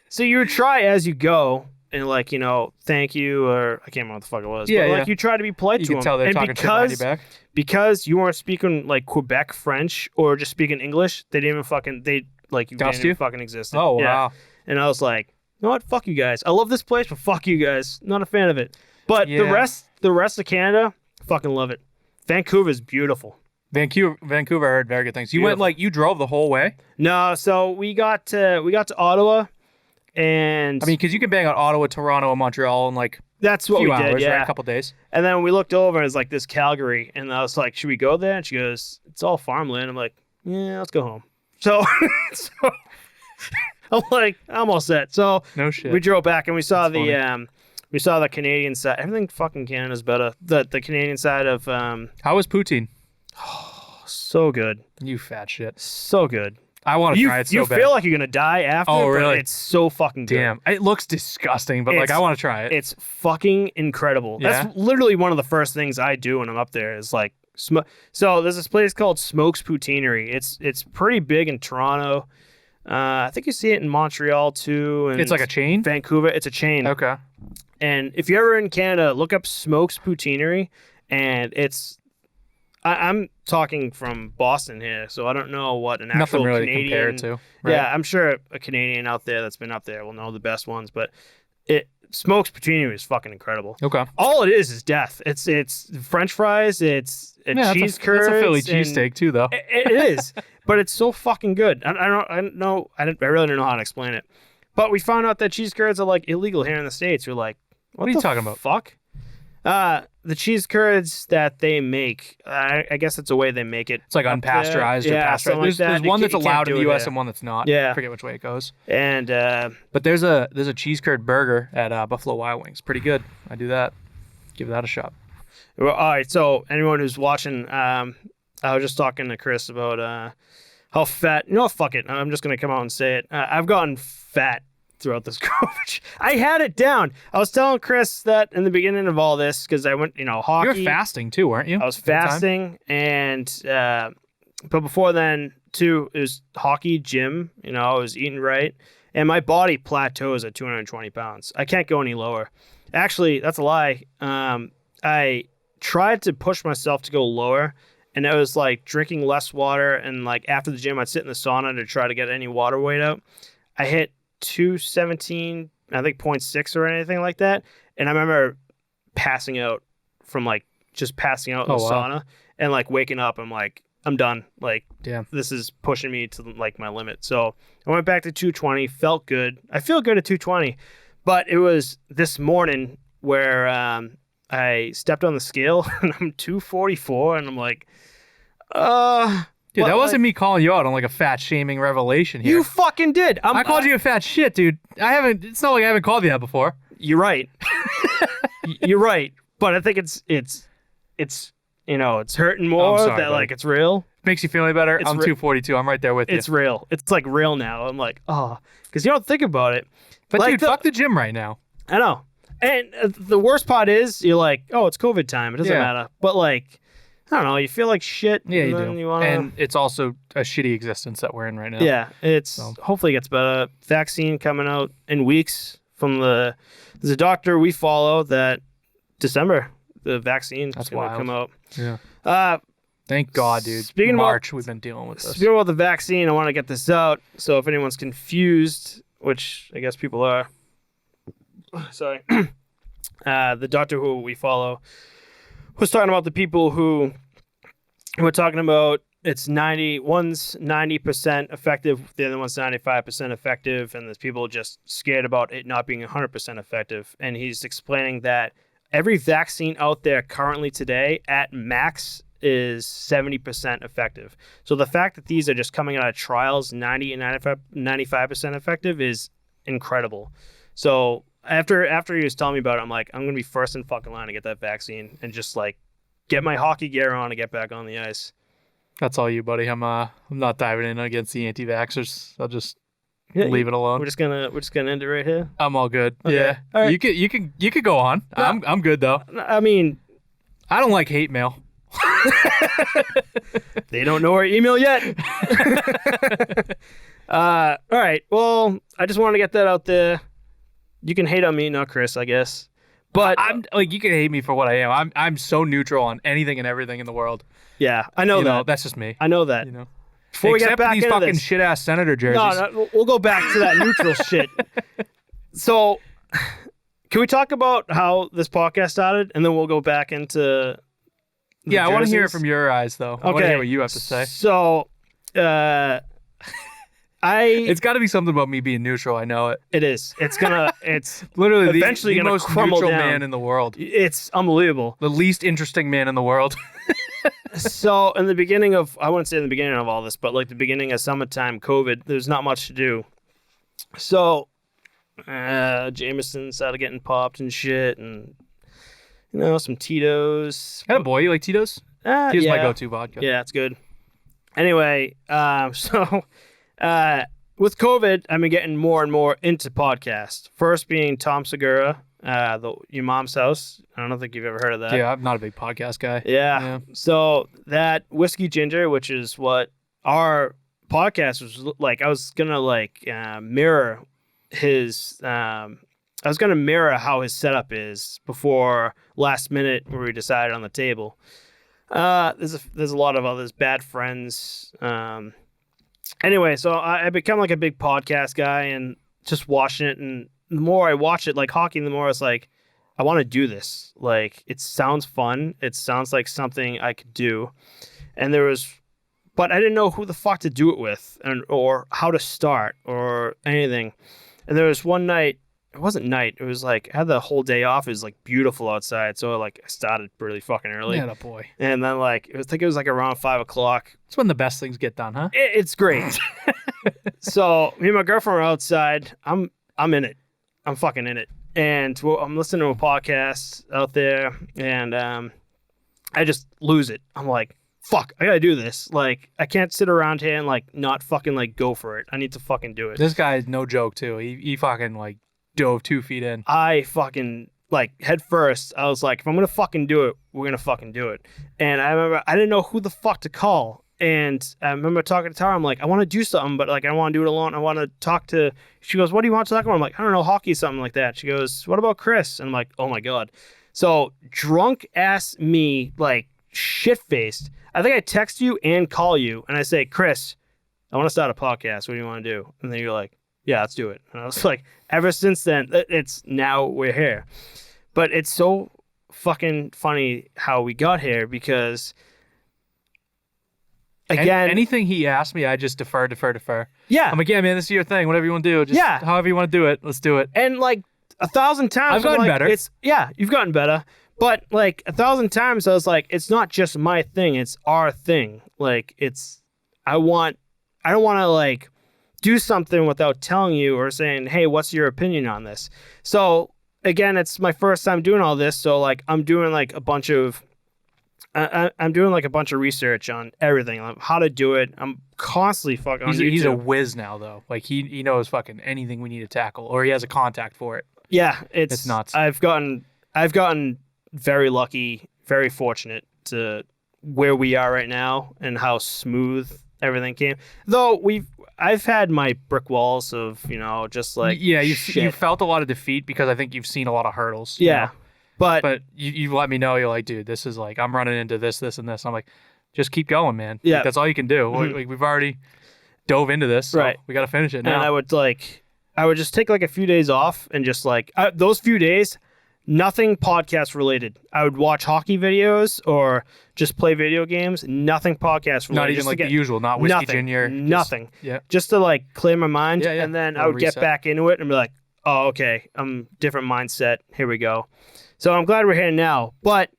So you would try as you go, and like thank you, or I can't remember what the fuck it was. Yeah, but like yeah. you try to be polite You to can them, tell they're and talking shit behind your back. because you weren't speaking like Quebec French or just speaking English. They didn't even fucking you Dust didn't you? even fucking exist. Oh, Yeah. wow. And I was like, you know what? Fuck you guys. I love this place, but fuck you guys. Not a fan of it. But Yeah. the rest of Canada, fucking love it. Vancouver's beautiful. Vancouver, I heard very good things. You went Beautiful. you drove the whole way? No, so we got to Ottawa, and I mean, because you can bang on Ottawa, Toronto, and Montreal in like that's a what few we hours, did. Yeah. right? A couple days. And then we looked over, and it's like this Calgary, and I was like, should we go there? And she goes, it's all farmland. I'm like, yeah, let's go home. So I'm like, I'm all set. So No shit. we drove back and we saw That's we saw the Canadian side. Everything fucking Canada's better. The Canadian side of How was poutine? so good, You fat shit. so good. I want to You try it so you bad. feel like you're gonna die after. Oh, but really? it's so fucking good. Damn. It looks disgusting, but like It's- I want to try it. It's fucking incredible. Yeah? That's literally one of the first things I do when I'm up there is like so there's this place called Smokes Poutineery. It's pretty big in Toronto. I think you see it in Montreal too. And It's like a chain? Vancouver. It's a chain. Okay. And if you're ever in Canada, look up Smokes Poutineery, and it's. I'm talking from Boston here, so I don't know what an Nothing actual really to Canadian. compare it to. Right? Yeah, I'm sure a Canadian out there that's been up there will know the best ones, but Smokes Poutineery is fucking incredible. Okay. All it is death. It's French fries. It's cheese curds. That's a Philly and- cheesesteak too, though. It is, but it's so fucking good. I really don't know how to explain it. But we found out that cheese curds are like illegal here in the States. We're like, what are you the talking about? Fuck. The cheese curds that they make, I guess it's a way they make it. It's like up there. unpasteurized or Yeah, pasteurized. something like that. There's You one can't- that's you can't allowed in do the it U.S. here. and one that's not. Yeah. I forget which way it goes. And But there's a cheese curd burger at Buffalo Wild Wings. Pretty good. I do that. Give that a shot. well, all right, so anyone who's watching, I was just talking to Chris about how fat. You know, fuck it. I'm just gonna come out and say it. I've gotten fat throughout this COVID. I had it down. I was telling Chris that in the beginning of all this because I went, hockey. You were fasting too, weren't you? I was at the time? fasting, and but before then too, it was hockey, gym. I was eating right, and my body plateaus at 220 pounds. I can't go any lower. Actually, that's a lie. I tried to push myself to go lower, and it was like drinking less water, and like after the gym, I'd sit in the sauna to try to get any water weight out. I hit 217, I think 0.6 or anything like that, and I remember passing out from like just passing out in the sauna and like waking up. I'm like, I'm done. Like, Damn. this is pushing me to like my limit. So I went back to 220, felt good. I feel good at 220, but it was this morning where I stepped on the scale and I'm 244, and I'm like, Dude, what, that wasn't like- me calling you out on like a fat shaming revelation here. You fucking did. I called you a fat shit, dude. It's not like I haven't called you that before. You're right. You're right. But I think it's it's hurting more sorry, that buddy. like it's real. Makes you feel any better? It's I'm re- 242. I'm right there with you. It's real. It's like real now. I'm like, because you don't think about it. But like dude, fuck the gym right now. I know. And the worst part is you're like, oh, it's COVID time. It doesn't Yeah. matter. But like, I don't know. You feel like shit. Yeah, and you then do. You wanna, And it's also a shitty existence that we're in right now. yeah, it's So. hopefully it gets better. Vaccine coming out in weeks from there's a doctor we follow that December the vaccine's That's going to wild. come out. Yeah. Thank God, dude. Speaking about- March, we've been dealing with this. Speaking about the vaccine, I want to get this out. So if anyone's confused, which I guess people are, sorry, the doctor who we follow was talking about the people who were talking about one's 90% effective, the other one's 95% effective, and there's people just scared about it not being 100% effective. And he's explaining that every vaccine out there currently today at max is 70% effective. So the fact that these are just coming out of trials 90 and 95% effective is incredible. So after he was telling me about it, I'm like, I'm going to be first in fucking line to get that vaccine and just like get my hockey gear on and get back on the ice. That's all you, buddy. I'm not diving in against the anti-vaxxers. I'll just Yeah, leave it alone. We're just gonna end it right here. I'm all good. Okay. Yeah. All right. You could go on. Yeah. I'm good though. I mean, I don't like hate mail. they don't know our email yet. All right. Well, I just wanted to get that out there. You can hate on me, not Chris, I guess. But I'm like, you can hate me for what I am. I'm so neutral on anything and everything in the world. yeah, I know You that. know, that's just me. I know that. You know. Before we Except get back for these into fucking this, shit ass senator jerseys. no, we'll go back to that neutral shit. So, can we talk about how this podcast started, and then we'll go back into the Yeah, I want to hear it jerseys? from your eyes though. I want to hear what you have to say. So, It's got to be something about me being neutral. I know it. It's Literally, Eventually the gonna most crumble neutral down. man in the world. it's unbelievable. The least interesting man in the world. So in the beginning of, I wouldn't say in the beginning of all this, but like the beginning of summertime COVID, there's not much to do. So, Jameson started getting popped and shit, and some Tito's. Kind of boy, you like Tito's? Tito's yeah. my go-to vodka. Yeah, it's good. Anyway, so with COVID, I've been getting more and more into podcasts. First being Tom Segura, Your Mom's House. I don't think you've ever heard of that. Yeah, I'm not a big podcast guy. Yeah. So that Whiskey Ginger, which is what our podcast was like, I was gonna mirror his. I was gonna mirror how his setup is before last minute where we decided on the table. There's a lot of others, bad friends. Anyway, so I become like a big podcast guy and just watching it, and the more I watch it, like hockey, the more it's like I want to do this. Like it sounds fun. It sounds like something I could do. And but I didn't know who the fuck to do it with, or how to start or anything. And there was one night. It wasn't night. It was like I had the whole day off. It was like beautiful outside, so I started really fucking early. Yeah, boy. And then I think it was like around 5 o'clock. It's when the best things get done, huh? It's great. So me and my girlfriend were outside. I'm in it. I'm fucking in it. And I'm listening to a podcast out there, and I just lose it. I'm like, fuck, I gotta do this. Like, I can't sit around here and not fucking go for it. I need to fucking do it. This guy is no joke too. He fucking dove 2 feet in. I fucking head first. I was like, if I'm gonna fucking do it, we're gonna fucking do it. And I remember I didn't know who the fuck to call. And I remember talking to Tara. I'm like, I want to do something, but I don't want to do it alone. I want to talk to. She goes, what do you want to talk about? I'm like, I don't know, hockey, something like that. She goes, what about Chris? And I'm like, oh my god. So drunk ass me, shit faced. I think I text you and call you, and I say, Chris, I want to start a podcast. What do you want to do? And then you're like, yeah, let's do it. And I was like, ever since then, it's now we're here. But it's so fucking funny how we got here because, again, anything he asked me, I just defer. Yeah. I'm like, yeah, man, this is your thing. Whatever you want to do. Just however you want to do it, let's do it. And 1,000 times, I've gotten better. You've gotten better. But 1,000 times, I was like, it's not just my thing. It's our thing. I don't want to do something without telling you or saying, hey, what's your opinion on this? So again, it's my first time doing all this. So I'm doing a bunch of research on everything, how to do it. I'm constantly fucking on YouTube. He's a whiz now though. He knows fucking anything we need to tackle, or he has a contact for it. Yeah. It's nuts. I've gotten very lucky, very fortunate to where we are right now and how smooth everything came. Though I've had my brick walls of, you felt a lot of defeat because I think you've seen a lot of hurdles. Yeah. But you let me know, you're like, dude, this is I'm running into this and this. I'm like, just keep going, man. Yeah. That's all you can do. Mm-hmm. We've already dove into this, so right. We got to finish it now. And I would just take a few days off and just those few days, nothing podcast related. I would watch hockey videos or just play video games. Nothing podcast related. Not even the usual, not Whiskey nothing, Ginger. Nothing. Yeah. Just to clear my mind. Yeah. And then I would get back into it and be like, oh, okay, different mindset. Here we go. So I'm glad we're here now. But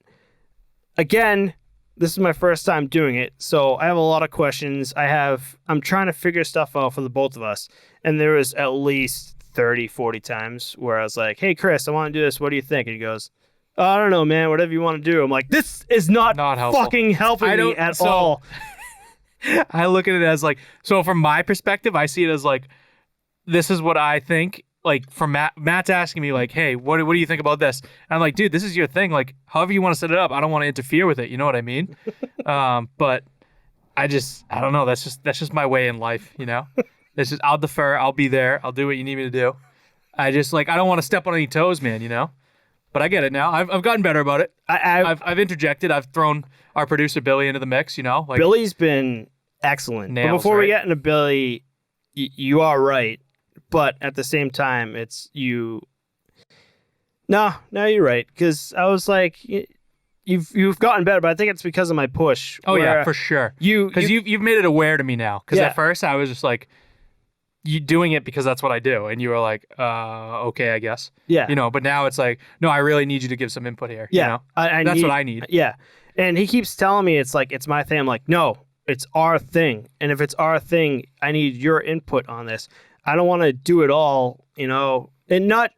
again, this is my first time doing it. So I have a lot of questions. I'm trying to figure stuff out for the both of us. And there was at least 30, 40 times where I was like, hey, Chris, I want to do this. What do you think? And he goes, oh, I don't know, man. Whatever you want to do. I'm like, this is not fucking helping me at all. I look at it as so from my perspective, I see it as this is what I think. From Matt's asking me hey, what do you think about this? And I'm like, dude, this is your thing. However you want to set it up, I don't want to interfere with it. You know what I mean? But I don't know. That's just my way in life. It's just I'll defer. I'll be there. I'll do what you need me to do. I just I don't want to step on any toes, man. But I get it now. I've gotten better about it. I've interjected. I've thrown our producer Billy into the mix. Billy's been excellent. But before we get into Billy, you are right. But at the same time, it's you. No, you're right. Because I was like, you've gotten better, but I think it's because of my push. Oh yeah, for sure. Because you've made it aware to me now. Because at first I was just you doing it because that's what I do, and you were like, okay, I guess. Yeah. But now it's no, I really need you to give some input here. Yeah. That's what I need. Yeah. And he keeps telling me it's my thing. I'm like, no, it's our thing, and if it's our thing, I need your input on this. I don't want to do it all, you know, and not.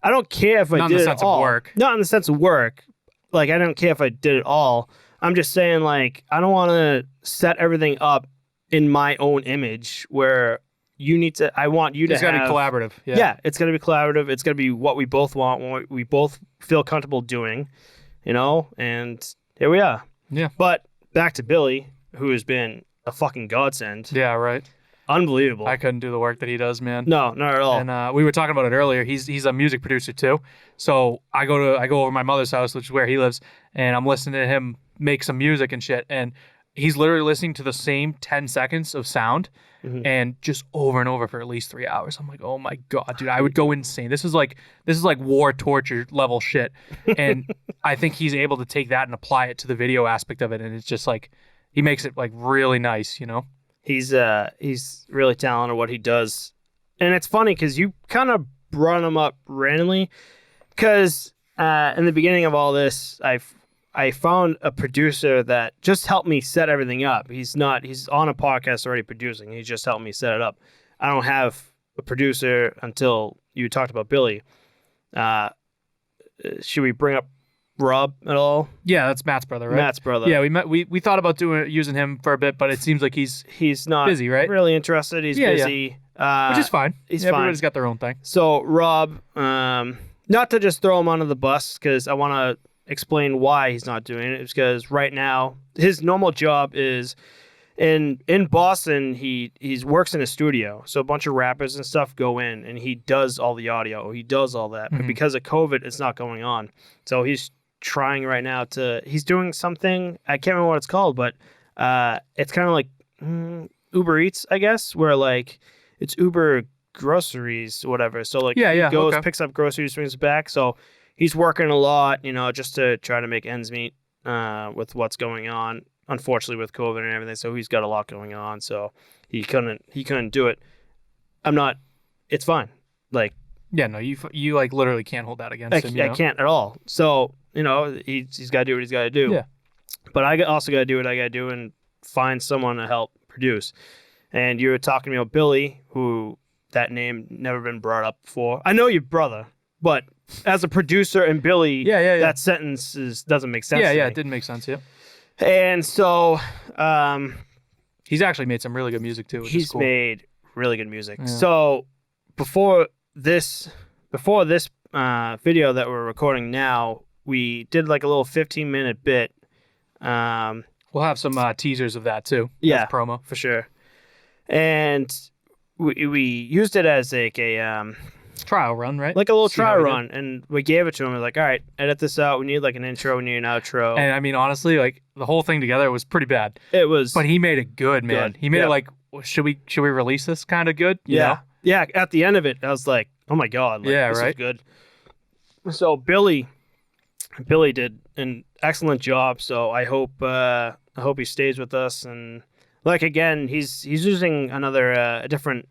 I don't care if I Not did in the it sense all. of work. Not in the sense of work. Like I don't care if I did it all. I'm just saying, like, I don't want to set everything up in my own image where you need to. I want you to It's got to have be collaborative. Yeah, it's going to be collaborative. It's going to be what we both want, what we both feel comfortable doing, you know? And here we are. Yeah. But back to Billy, who has been a fucking godsend. Yeah, right. Unbelievable. I couldn't do the work that he does, man. No, not at all. And we were talking about it earlier. He's a music producer too. So I go over to my mother's house, which is where he lives, and I'm listening to him make some music and shit. And he's literally listening to the same 10 seconds of sound and just over and over for at least 3 hours. I'm like, oh my God, dude, I would go insane. This is like war torture level shit. And I think he's able to take that and apply it to the video aspect of it. And it's just like, he makes it like really nice, you know? He's really talented at what he does. And it's funny because you kind of brought him up randomly because in the beginning of all this, I found a producer that just helped me set everything up. He's on a podcast already producing. He just helped me set it up. I don't have a producer until you talked about Billy. Should we bring up Rob at all? Yeah, that's Matt's brother, right? Matt's brother. Yeah, we thought about using him for a bit, but it seems like he's not busy, right? Really interested. He's busy. Which is fine. He's fine. Everybody's got their own thing. So Rob, not to just throw him under the bus because I want to explain why he's not doing it. It's because right now his normal job is in Boston. He works in a studio, so a bunch of rappers and stuff go in, and he does all the audio. He does all that, but because of COVID, it's not going on. So he's trying right now he's doing something. I can't remember what it's called, but it's kind of like Uber Eats, I guess, where like it's Uber groceries, whatever. So like he goes, picks up groceries, brings it back. So he's working a lot, you know, just to try to make ends meet with what's going on, unfortunately with COVID and everything. So he's got a lot going on. So he couldn't do it. It's fine. Like, yeah, no, you like literally can't hold that against him. I can't at all. So, you know, he's got to do what he's got to do. Yeah. But I also got to do what I got to do and find someone to help produce. And you were talking to me about Billy, who that name never been brought up before. I know your brother, but as a producer and Billy, that sentence doesn't make sense. Yeah, it didn't make sense. Yeah. And so, he's actually made some really good music too. He's made really good music. Yeah. So before this video that we're recording now, we did like a little 15-minute bit. We'll have some teasers of that too. Yeah, as promo for sure. And we used it as like a trial run, right? Like a little trial run, and we gave it to him. We're like, all right, edit this out. We need like an intro. We need an outro. And I mean, honestly, like the whole thing together was pretty bad. It was, but he made it good, man. He made it like, should we release this kind of good? You know? Yeah. At the end of it, I was like, oh my God, like, this is good. So Billy did an excellent job. So I hope he stays with us. And like again, he's using a different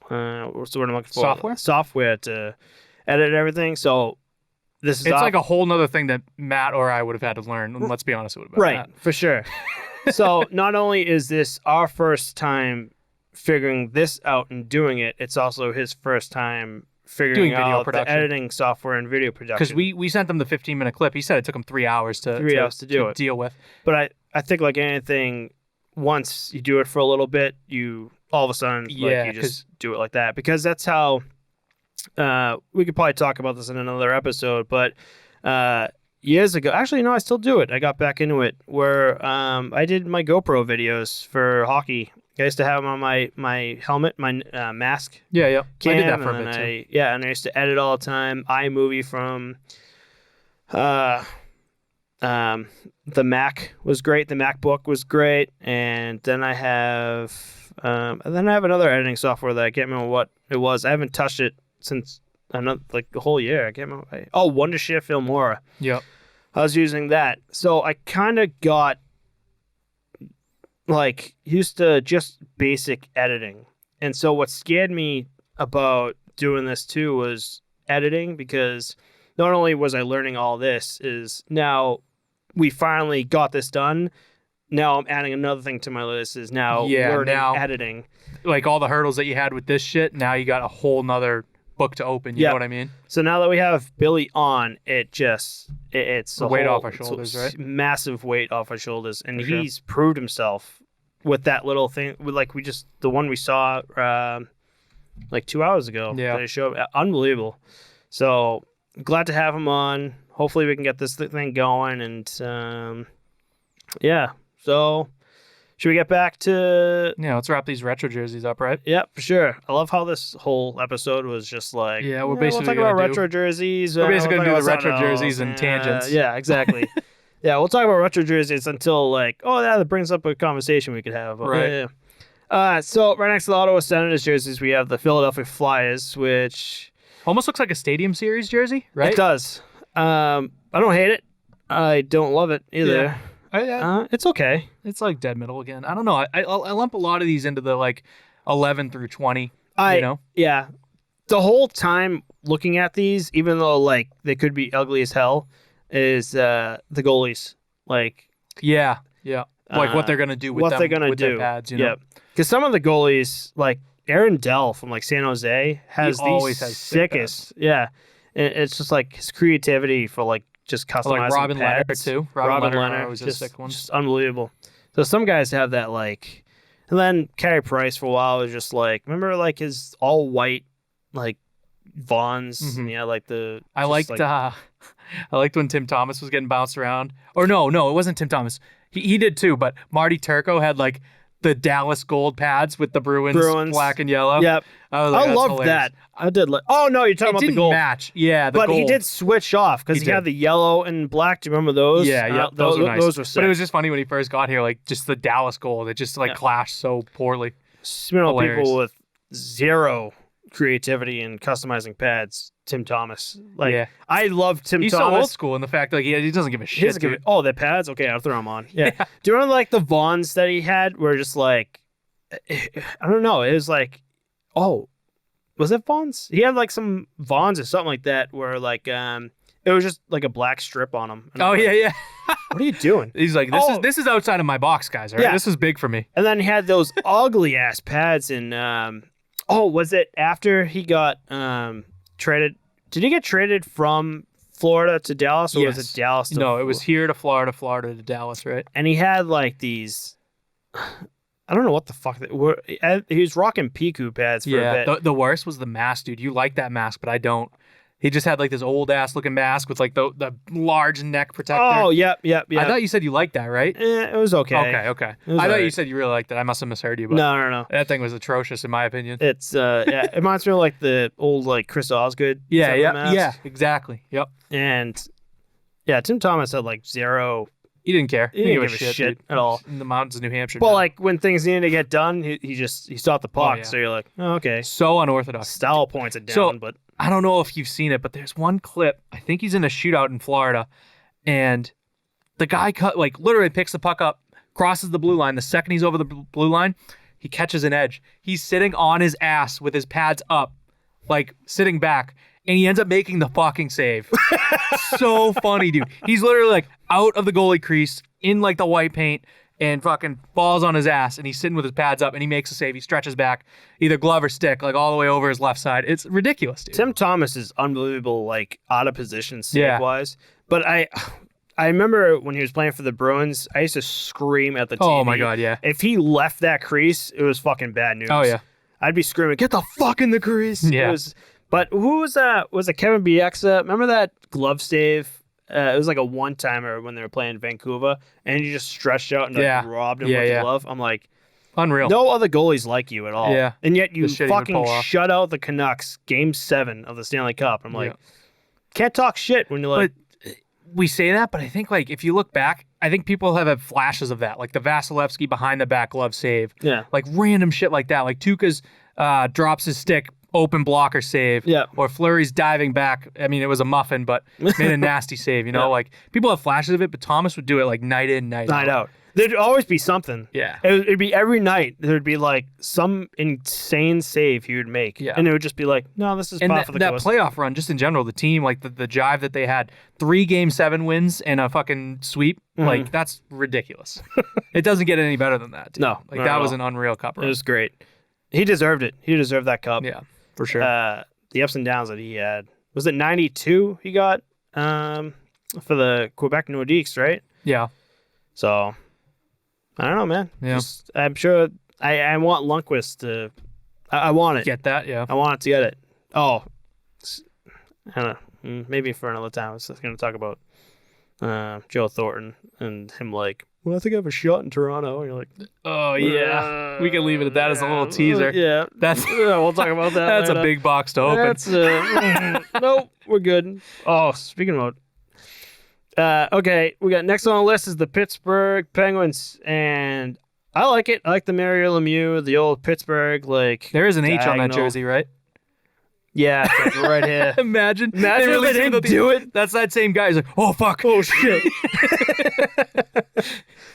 what's the word I'm looking for? Software to edit everything. So it's like a whole nother thing that Matt or I would have had to learn. And let's be honest, it would have been right, for sure. So not only is this our first time figuring this out and doing it, it's also his first time figuring out the editing software and video production. Because we sent him the 15-minute clip. He said it took him 3 hours to deal with. But I think like anything, once you do it for a little bit, you all of a sudden you just do it like that. Because that's how we could probably talk about this in another episode, but years ago, actually no, I still do it. I got back into it where I did my GoPro videos for hockey. I used to have them on my helmet, my mask. Yeah. Cam, I did that for a bit too. And I used to edit all the time. iMovie from the Mac was great. The MacBook was great. And then I have another editing software that I can't remember what it was. I haven't touched it since like the whole year. I can't remember. Wondershare Filmora. Yep. I was using that. So I kind of got like used to just basic editing. And so what scared me about doing this too was editing, because not only was I learning all this, is now we finally got this done. now I'm adding another thing to my list is now Yeah, learning now- editing. Like all the hurdles that you had with this shit, now you got a whole nother book to open. You Yep. know what I mean? So now that we have Billy on, it's The weight off our shoulders, right? Massive weight off our shoulders, and For sure. he's proved himself with that little thing. Like the one we saw like 2 hours ago. Yeah. That he showed, unbelievable. So glad to have him on. Hopefully we can get this thing going, and yeah. So should we get back to? Yeah, let's wrap these retro jerseys up, right? Yeah, for sure. I love how this whole episode was just like, Yeah, we're we'll basically talk about gonna do- retro jerseys. We're basically we'll gonna talk do the about retro something jerseys else. and tangents. Yeah, exactly. Yeah, we'll talk about retro jerseys until like, oh, yeah, that brings up a conversation we could have. Right. Yeah. So right next to the Ottawa Senators jerseys, we have the Philadelphia Flyers, which Almost looks like a Stadium Series jersey, right? it does. I don't hate it. I don't love it either. It's okay. It's like dead middle again. I don't know. I lump a lot of these into the like 11 through 20. You know? Yeah. The whole time looking at these, even though like they could be ugly as hell, is the goalies. Like Yeah. Like what they're gonna do with what them, they're gonna with do. their pads. You know? Yep. Because some of the goalies, like Aaron Dell from like San Jose, has He these always has sick sickest. Yeah. And it's just like his creativity for like just customizing Like Robin Leonard pads. too. Robin Leonard Leonard always has just, sick ones. just unbelievable. So some guys have that like, and then Carey Price for a while was just like, remember like his all white like Vons, Mhm. and yeah, like the. I just, liked like, I liked when Tim Thomas was getting bounced around. Or no, it wasn't Tim Thomas. He did too, but Marty Turco had like the Dallas gold pads with the Bruins. Black and yellow. Yep, I was like, I that's loved hilarious. that. I did like. Oh no, you're talking It about the didn't gold. match. Yeah, the But gold. he did switch off because He he had did. the yellow and black. Do you remember those? Yeah, those were nice. Those were sick. But it was just funny when he first got here, like just the Dallas gold. It just like Yeah. clashed so poorly. You know, hilarious. people with zero creativity in customizing pads. Tim Thomas. Like Yeah. I love Tim He's so Thomas. old school in the fact like he doesn't give a He shit. doesn't give dude. it- oh, the pads? Okay, I'll throw them on. Yeah. Yeah. Do you remember like the Vons that he had were just like, I don't know. It was like, oh, was it Vons? He had like some Vons or something like that where like, it was just like a black strip on him. And Oh I'm like, yeah. What are you doing? He's like, Oh. this is outside of my box, guys. All right, Yeah. this is big for me. And then he had those ugly ass pads in, was it after he got traded? Did he get traded from Florida to Dallas, or was Yes. it Dallas to No, it was here to Florida, Florida to Dallas, right? And he had like these, I don't know what the fuck they were. He was rocking Piku pads for a Yeah. bit. The worst was the mask, dude. You like that mask, but I don't. He just had like this old ass looking mask with like the large neck protector. Oh, yep. I thought you said you liked that, right? It was okay. Okay. It was I thought you alright. said you really liked it. I must have misheard you, but No. that thing was atrocious in my opinion. It's yeah, it reminds me of like the old like Chris Osgood. type of mask. Yeah, exactly. Yep. And yeah, Tim Thomas had like zero. He didn't care. He didn't give a shit dude. at all. In the mountains of New Hampshire. But man. like when things needed to get done, he stopped the puck. yeah. So you're like, oh, okay. so unorthodox. Style points it down, So- but I don't know if you've seen it, but there's one clip. I think he's in a shootout in Florida, and the guy literally picks the puck up, crosses the blue line. The second he's over the blue line, he catches an edge. He's sitting on his ass with his pads up, like sitting back, and he ends up making the fucking save. So funny, dude. He's literally like out of the goalie crease in like the white paint and fucking falls on his ass, and he's sitting with his pads up, and he makes a save. He stretches back, either glove or stick, like all the way over his left side. It's ridiculous, dude. Tim Thomas is unbelievable, like out of position Yeah. save wise. But I remember when he was playing for the Bruins, I used to scream at the TV. Oh my god, yeah. If he left that crease, it was fucking bad news. Oh yeah. I'd be screaming, "Get the fuck in the crease!" Yeah. But who was that? Was it Kevin Bieksa? Remember that glove save? It was like a one-timer when they were playing Vancouver, and you just stretched out and like, Yeah. robbed him Yeah, with yeah. the glove. I'm like, Unreal. no other goalies like you at all. Yeah. And yet you The shit he would fucking pull off. shut out the Canucks Game 7 of the Stanley Cup. I'm like, Yeah. can't talk shit when you're like, We say that, but I think like if you look back, I think people have had flashes of that, like the Vasilevsky behind the back glove save, yeah. like random shit like that, like Tuukka's drops his stick, open blocker save, Yeah. or Fleury's diving back. I mean, it was a muffin, but made a nasty save. You know, Yeah. like people have flashes of it, but Thomas would do it like night in, night Night out. There'd always be something. Yeah. It'd be every night. There'd be like some insane save he would make, and it would just be like, no, this is and par that, for the that course. playoff run, just in general, the team, like the jive that they had, 3 Game 7 wins and a fucking sweep, like that's ridiculous. It doesn't get any better than that. Dude. No, like not that at was all. an unreal cup run. It was great. He deserved it. He deserved that cup. Yeah, for sure. The ups and downs that he had. Was it 92 he got for the Quebec Nordiques, right? Yeah. So, I don't know, man. Yeah. I'm sure I want Lundqvist to... I want it. Get that? Yeah. I want to get it. Oh. I don't know. Maybe for another time. I was just going to talk about Joe Thornton and him like, well, I think I have a shot in Toronto. And you're like... Oh, yeah. We can leave it at that as a little teaser. Yeah. We'll talk about that That's later. a big box to open. That's nope, we're good. Oh, speaking about okay, we got next on the list is the Pittsburgh Penguins, and I like it. I like the Mario Lemieux, the old Pittsburgh like. There is an H on that diagonal. jersey, right? Yeah, it's like right here. Imagine if they didn't do it. That's that same guy. He's like, oh fuck, Oh shit!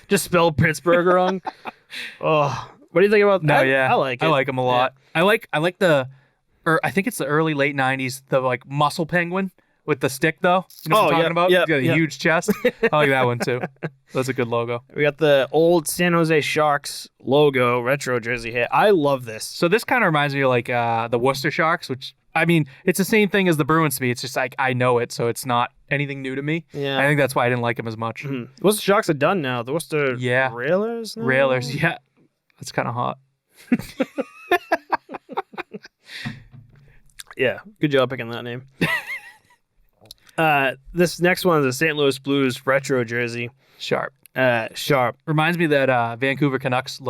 Just spelled Pittsburgh wrong. Oh, what do you think about that? No, yeah, I like it. I like him a lot. I like I think it's the early late '90s, the like muscle penguin with the stick though. You know what I'm talking about? yeah, He's got a yeah. huge chest. I like that one too. That's a good logo. We got the old San Jose Sharks logo retro jersey here. I love this. So this kind of reminds me of like the Worcester Sharks, which I mean, it's the same thing as the Bruins to me. It's just like I know it, so it's not anything new to me. Yeah. I think that's why I didn't like him as much. What's the Sharks are done now? The Worcester Railers? Now? Railers, yeah. That's kind of hot. Yeah, good job picking that name. This next one is a St. Louis Blues retro jersey. Sharp. Sharp. Reminds me of that Vancouver Canucks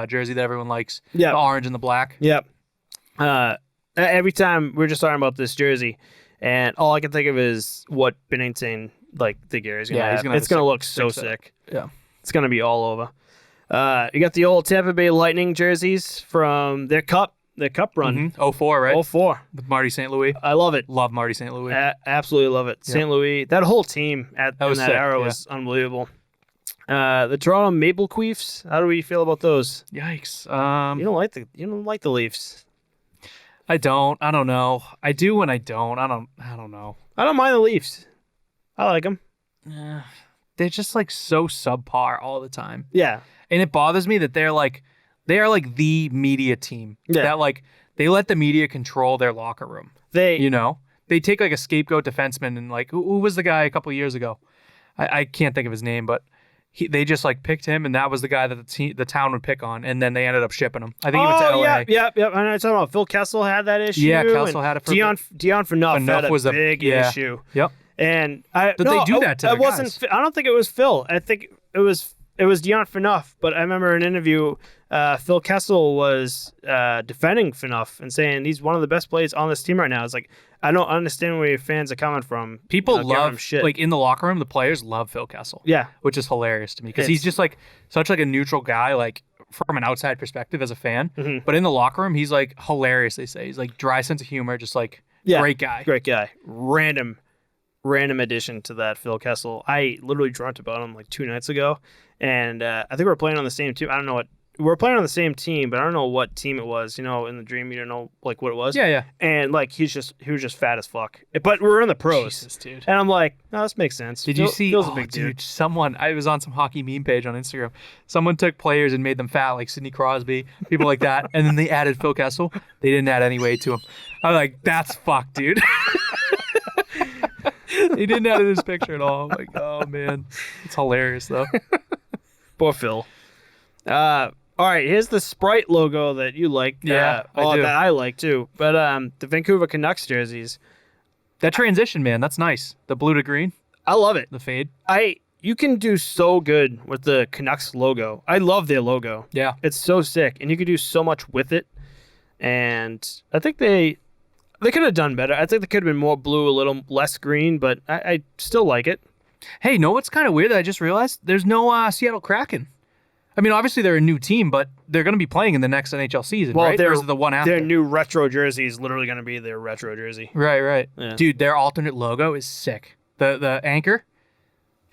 jersey that everyone likes. Yeah. The orange and the black. Yep. Every time we're just talking about this jersey, and all I can think of is what Binnington, like, the Gary's going to have. It's going to look so sick. Yeah. It's going to be all over. You got the old Tampa Bay Lightning jerseys from their cup run. 04, right? 04. With Marty St. Louis. I love it. Love Marty St. Louis. Absolutely love it. St. Louis, that whole team in that sick, era was unbelievable. The Toronto Maple Queefs, how do we feel about those? Yikes. You don't like the Leafs. I don't know. I do and I don't. I don't know. I don't mind the Leafs. I like them. They're just like so subpar all the time. Yeah. And it bothers me that they are like the media team. Yeah. That like they let the media control their locker room. They take like a scapegoat defenseman and like who was the guy a couple of years ago? I can't think of his name, but they just like picked him, and that was the guy that the town would pick on, and then they ended up shipping him. I think he went to LA. Yeah. And I talking about Phil Kessel had that issue. Yeah, Kessel had it for Dion Phaneuf had a big issue. Yep. And they do that to their guys. I don't think it was Phil. I think it was Dion Phaneuf. But I remember in an interview, Phil Kessel was defending Phaneuf and saying he's one of the best players on this team right now. It's like, I don't understand where your fans are coming from. People giving him love shit. like in the locker room, the players love Phil Kessel. Yeah. Which is hilarious to me because he's just like such like a neutral guy, like from an outside perspective as a fan. Mm-hmm. But in the locker room, he's like hilarious. They say he's like dry sense of humor, just like great guy. Great guy. Random addition to that Phil Kessel. I literally dreamt about him like 2 nights ago, and I think we were playing on the same team. I don't know what. We're playing on the same team, but I don't know what team it was. You know, in the dream, you don't know like what it was. Yeah. And like he was just fat as fuck. But we're in the pros, Jesus, dude. and I'm like, no, this makes sense. Did you see? Phil's a big dude. I was on some hockey meme page on Instagram. Someone took players and made them fat, like Sidney Crosby, people like that, and then they added Phil Kessel. They didn't add any weight to him. I'm like, that's fucked, dude. He didn't add in his picture at all. I'm like, oh man, it's hilarious though. Poor Phil. All right, here's the Sprite logo that you like. Yeah, I do. That I like too. But the Vancouver Canucks jerseys. That transition, man, that's nice. The blue to green, I love it. the fade. You can do so good with the Canucks logo. I love their logo. Yeah. It's so sick, and you could do so much with it. And I think they could have done better. I think they could have been more blue, a little less green, but I still like it. Hey, know what's kind of weird that I just realized? There's no Seattle Kraken. I mean, obviously they're a new team, but they're going to be playing in the next NHL season, right? Or is it the one after? Their new retro jersey is literally going to be their retro jersey. Right. Yeah. Dude, their alternate logo is sick. The anchor.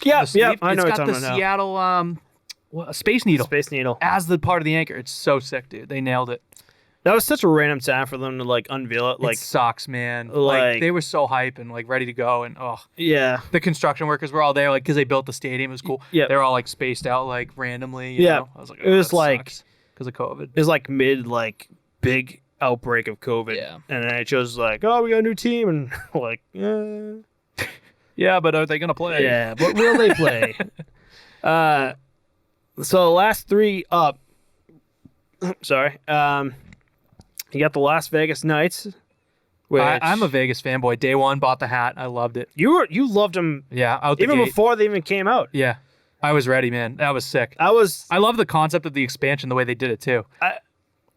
Yeah, the sleeve, I know it's what got you're the talking about now. Seattle. a Space Needle Space Needle. as the part of the anchor. It's so sick, dude. They nailed it. That was such a random time for them to like unveil it. Like, It sucks, man. like- They were so hype and like ready to go, and yeah, the construction workers were all there, like because they built the stadium. It was cool. Yep. They're all like spaced out like randomly. You Yeah. know? I was like, It was like- because of COVID. it was like mid like big outbreak of COVID. Yeah. And then it was like, oh, we got a new team, and like, Yeah, but are they gonna play? yeah, but will they play? So the last three up. Sorry. You got the Las Vegas Knights. Which I'm a Vegas fanboy. Day one, bought the hat. I loved it. you loved them Yeah, out the even gate. before they even came out. Yeah, I was ready, man. That was sick. I love the concept of the expansion, the way they did it too.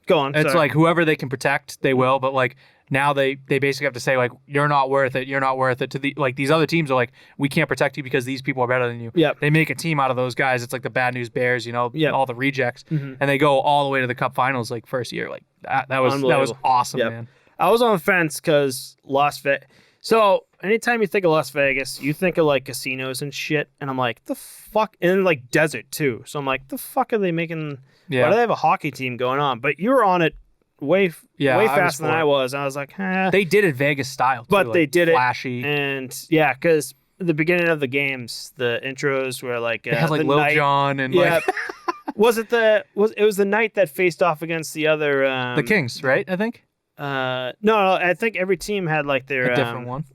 go on. It's sorry. like whoever they can protect, they will. But like now they basically have to say like you're not worth it. You're not worth it. To the like these other teams are like we can't protect you because these people are better than you. Yep. They make a team out of those guys. It's like the Bad News Bears, you know, Yep. all the rejects, Mhm. and they go all the way to the Cup Finals like first year. Like that was Unbelievable. awesome, Yep. man. I was on the fence because Las Vegas. So anytime you think of Las Vegas, you think of like casinos and shit, and I'm like, the fuck, and like desert too. So I'm like, the fuck are they making? Yeah. Why do they have a hockey team going on? But you were on it way Yeah, I was faster than for I it. was. And I was like, They did it Vegas style, too, But like, they did it, flashy. and yeah, because the beginning of the games, the intros were like They had like the Lil night, Jon and Yeah. like it was the night that faced off against the other the Kings, right? I think no, I think every team had like their a different one.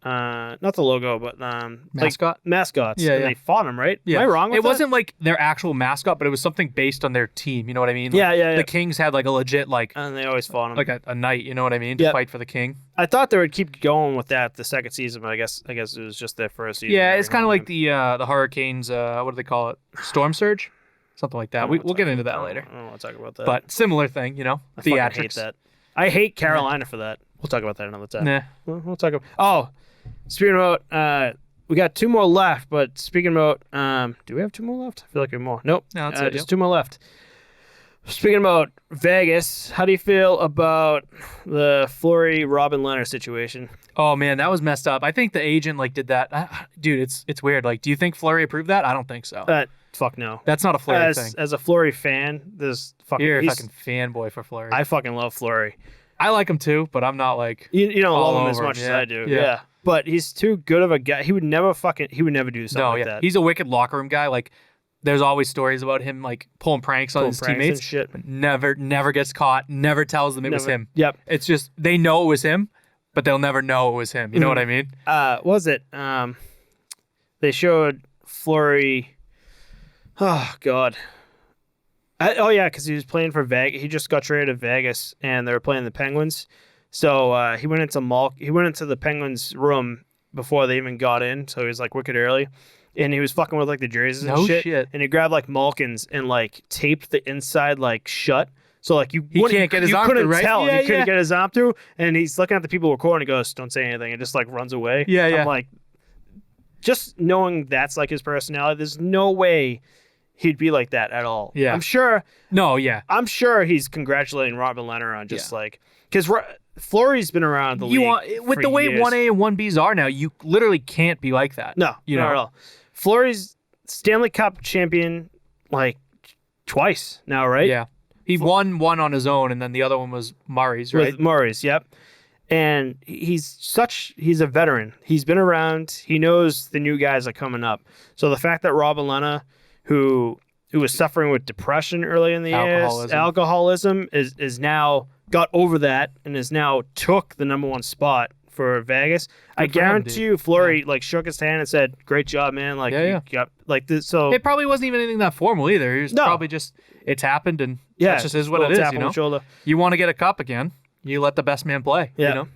not the logo, but Mascot? like mascots. Yeah, and yeah. they fought them, right? Yeah. Am I wrong with It that? wasn't like their actual mascot, but it was something based on their team. You know what I mean? Like, Yeah. The Kings had like a legit like And they always fought them. like a knight. You know what I mean? To Yep. fight for the king. I thought they would keep going with that the second season, but I guess it was just their first season. Yeah, it's kind of like the Hurricanes. What do they call it? Storm surge, something like that. We'll get into that later. I don't want to talk about that. But similar thing, you know, I fucking hate theatrics. that. I hate Carolina for that. We'll talk about that another time. Nah. We'll talk about. Oh, speaking about, we got two more left. But speaking about, do we have two more left? I feel like we have more. Nope. No, that's it, just yep. two more left. Speaking about Vegas, how do you feel about the Fleury Robin Leonard situation? Oh man, that was messed up. I think the agent like did that. Dude, it's weird. Like, do you think Fleury approved that? I don't think so. Fuck no. That's not a Fleury thing. As a Fleury fan, this fucking. You're a he's- fucking fanboy for Fleury. I fucking love Fleury. I like him too, but I'm not like. You don't All love him as over much him, as yeah. I do. Yeah. Yeah. But he's too good of a guy. He would never do something No, like yeah, that. he's a wicked locker room guy. Like, there's always stories about him like pulling pranks on Pulling his pranks teammates. and shit. But never gets caught. Never tells them it was Never- him. Yep. It's just they know it was him, but they'll never know it was him. You know what I mean? Was it? They showed Fleury. Oh God. Because he was playing for Vegas. He just got traded to Vegas, and they were playing the Penguins. So he went into the Penguins' room before they even got in. So he was like wicked early, and he was fucking with like the jerseys and No shit. shit. And he grabbed like Malkin's and like taped the inside like shut. So like you He wouldn't- can't get his you arm couldn't through, right? tell. Yeah, He couldn't yeah. get his arm through, and he's looking at the people recording. He goes, "Don't say anything," and just like runs away. Yeah, yeah. I'm like, just knowing that's like his personality, there's no way he'd be like that at all. Yeah. I'm sure he's congratulating Robin Leonard on just like because Fleury's been around the league. With for the way years. 1A and 1Bs are now, you literally can't be like that. No, you not know. at all. Fleury's Stanley Cup champion like twice now, right? Yeah, he won one on his own, and then the other one was Murray's, right? With Murray's, yep. And he's a veteran. He's been around. He knows the new guys are coming up. So the fact that Robin Leonard, who was suffering with depression early in the years, alcoholism is now got over that and is now took the number one spot for Vegas. I for him, guarantee dude. you, Fleury like shook his hand and said, "Great job, man!" Like, Yeah. you got like this. So It probably wasn't even anything that formal either. It was No. probably just it's happened, and yeah, that just is what little it is. tap You on the know, shoulder. you want to get a cup again, you let the best man play. Yeah. You know,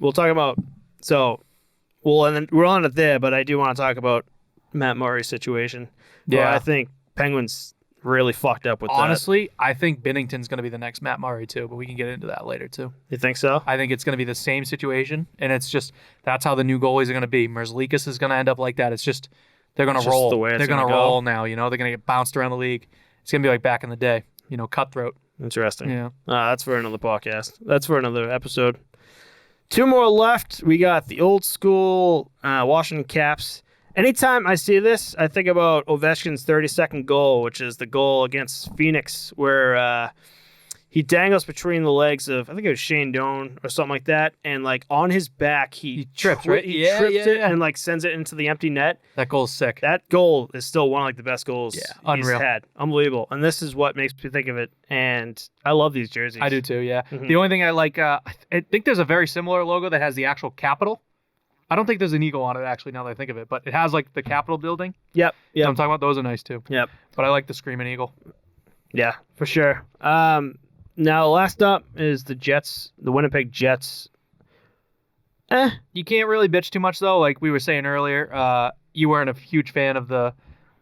We'll talk about and then we're on it there, but I do want to talk about Matt Murray's situation. Yeah. Where I think Penguins really fucked up with honestly, I think Binnington's going to be the next Matt Murray too, but we can get into that later too. that. You think so? I think it's going to be the same situation, and it's just that's how the new goalies are going to be. Merzlikis is going to end up like that. It's just they're going It's to just roll. the way it's They're going to gonna go. roll now. You know, they're going to get bounced around the league. It's going to be like back in the day. You know, cutthroat. Interesting. Yeah. That's for another podcast. That's for another episode. Two more left. We got the old school Washington Caps Anytime I see this, I think about Ovechkin's 30-second goal, which is the goal against Phoenix, where he dangles between the legs of, I think it was Shane Doan or something like that, and like on his back, he trips, right? He trips it and like sends it into the empty net. That goal's sick. That goal is still one of like the best goals unreal. he's had. Unbelievable. And this is what makes me think of it. And I love these jerseys. I do too, yeah. Mhm. The only thing I like, I think there's a very similar logo that has the actual Capitol. I don't think there's an eagle on it, actually, now that I think of it, but it has like the Capitol building. Yep. So I'm talking about those are nice too. Yep. But I like the Screaming Eagle. Yeah, for sure. Now, last up is the Jets, the Winnipeg Jets. You can't really bitch too much, though. Like we were saying earlier, you weren't a huge fan of the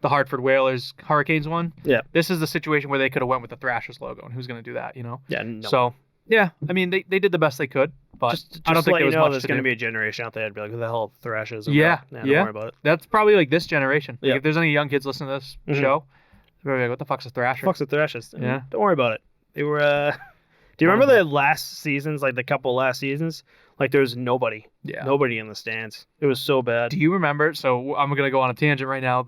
Hartford Whalers Hurricanes one. Yeah. This is the situation where they could have went with the Thrashers logo, and who's going to do that, you know? Yeah, no. So, yeah, I mean, they did the best they could, but just I don't think there was much there's to going to do. be a generation out there that'd be like, who the hell Thrashers? Yeah, don't worry about it. That's probably like this generation. Like, Yeah. if there's any young kids listening to this show, they're like, what the fuck's a Thrasher? Fuck's the Thrashers. Yeah. Don't worry about it. They were... Do you remember the last seasons, like the couple last seasons? Like there was nobody. Yeah. Nobody in the stands. It was so bad. Do you remember? So I'm going to go on a tangent right now.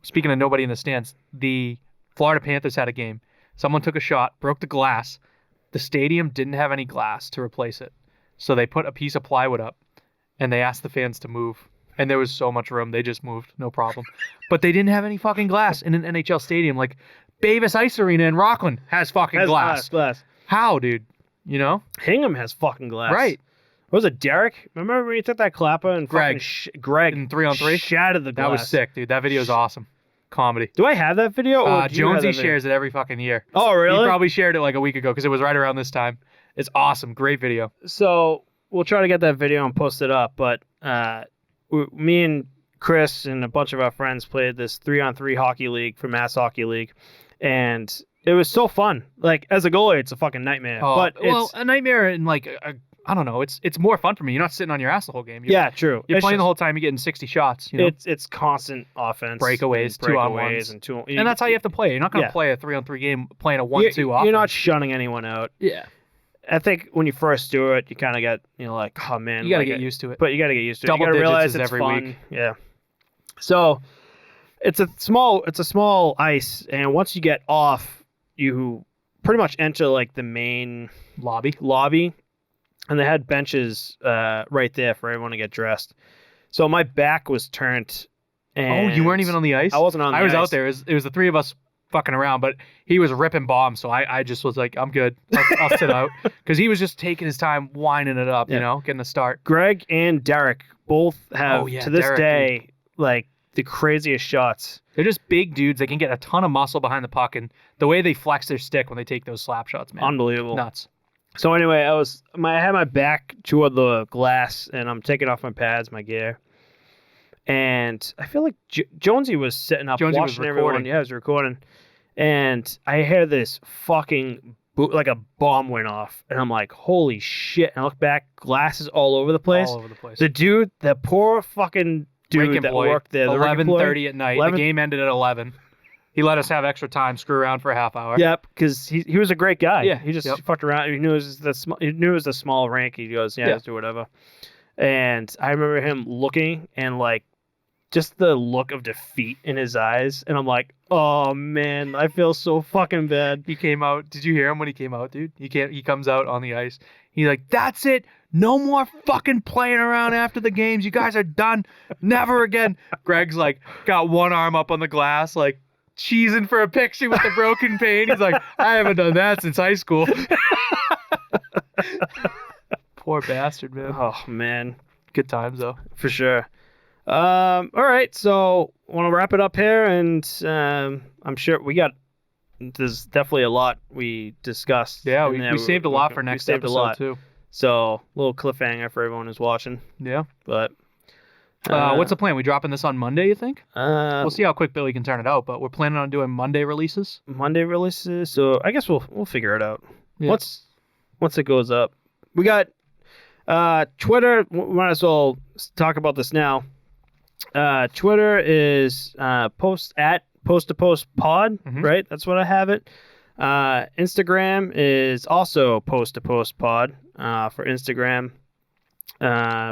Speaking of nobody in the stands, the Florida Panthers had a game. Someone took a shot, broke the glass. The stadium didn't have any glass to replace it. So they put a piece of plywood up, and they asked the fans to move. And there was so much room. They just moved. No problem. But they didn't have any fucking glass in an NHL stadium. Like Bavis Ice Arena in Rockland has fucking glass. How, dude? You know? Hingham has fucking glass. Right. What was it, Derek? Remember when you took that clapper and Greg. Greg In 3-on-3? shattered the glass? That was sick, dude. That video is awesome. Comedy. Do I have that video? Or do you have Jonesy that video? shares it every fucking year. Oh, really? He probably shared it like a week ago because it was right around this time. It's awesome. Great video. So we'll try to get that video and post it up. But me and Chris and a bunch of our friends played this 3-on-3 hockey league for Mass Hockey League, and it was so fun. Like as a goalie, it's a fucking nightmare. But it's, a nightmare and like I don't know. It's more fun for me. You're not sitting on your ass the whole game. yeah, true. You're It's playing the just- whole time. You're getting 60 shots. You know, It's constant offense, breakaways, and 2-on-1s. and two. and that's how you have to play. You're not going to Yeah. play a 3-on-3 game playing a 1-2 offense. You're not shunning anyone out. Yeah. I think when you first do it, you kind of get like, oh man, You got to like, get used to it. But you got to get used to it. Double You got to digits realize is it's every fun. week. Yeah. So it's a small ice, and once you get off, you pretty much enter like the main lobby, and they had benches right there for everyone to get dressed. So my back was turned. And you weren't even on the ice? I wasn't on the ice. I was out there. It was the three of us fucking around, but he was ripping bombs, so I just was like, I'm good. I'll sit out. Because he was just taking his time winding it up, Yeah. you know, getting a start. Greg and Derek both have, to this Derek, day, like the craziest shots. They're just big dudes. They can get a ton of muscle behind the puck, and the way they flex their stick when they take those slap shots, man. Unbelievable. Nuts. So anyway, I had my back toward the glass, and I'm taking off my pads, my gear, and I feel like Jonesy was sitting up Jonesy was watching everyone. recording. Yeah, I was recording, and I hear this fucking like a bomb went off, and I'm like, holy shit! And I look back, glasses all over the place. All over the place. The dude, that poor fucking dude Rink that employee, worked there, the 11:30 at night. 11 The game ended at 11. He let us have extra time, screw around for a half hour. Yep, because he was a great guy. Yeah, he just yep. fucked around. He knew it was the small rink. He goes, yeah, Yeah. let's do whatever. And I remember him looking and like just the look of defeat in his eyes, and I'm like, oh man, I feel so fucking bad. He came out. Did you hear him when he came out, dude? He comes out on the ice. He's like, that's it. No more fucking playing around after the games. You guys are done. Never again. Greg's like, got one arm up on the glass, like cheesing for a picture with the broken pane. He's like, I haven't done that since high school. Poor bastard, man. Oh man, Good times though. for sure. All right, so want to wrap it up here, and I'm sure there's definitely a lot we discussed. Yeah, in there. we saved a lot for we next saved a episode lot. too. So a little cliffhanger for everyone who's watching. Yeah. But What's the plan? We dropping this on Monday, you think? we'll We'll see how quick Billy can turn it out, but we're planning on doing Monday releases. Monday releases, so I guess we'll figure it out. Yeah. Once it goes up, we got Twitter. We might as well talk about this now. Twitter is post to post pod, Mhm. right? That's what I have it. Instagram is also post to post pod for Instagram.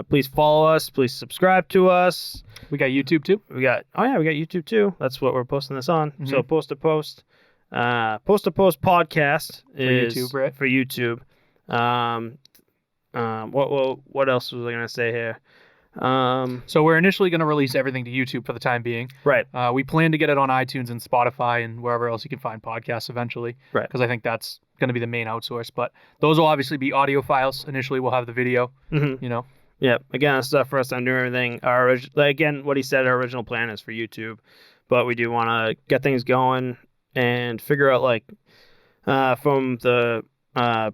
Please follow us. Please subscribe to us. We got YouTube too. We got YouTube too. That's what we're posting this on. Mm-hmm. So Post to Post podcast is YouTube, right? for YouTube. What else was I gonna say here? So we're initially going to release everything to YouTube for the time being. Right. We plan to get it on iTunes and Spotify and wherever else you can find podcasts eventually. Right. Because I think that's going to be the main outsource. But those will obviously be audio files. Initially, we'll have the video. Mm-hmm. You know. Yeah. Again, it's the first time doing everything. Again, what he said, our original plan is for YouTube, but we do want to get things going and figure out from the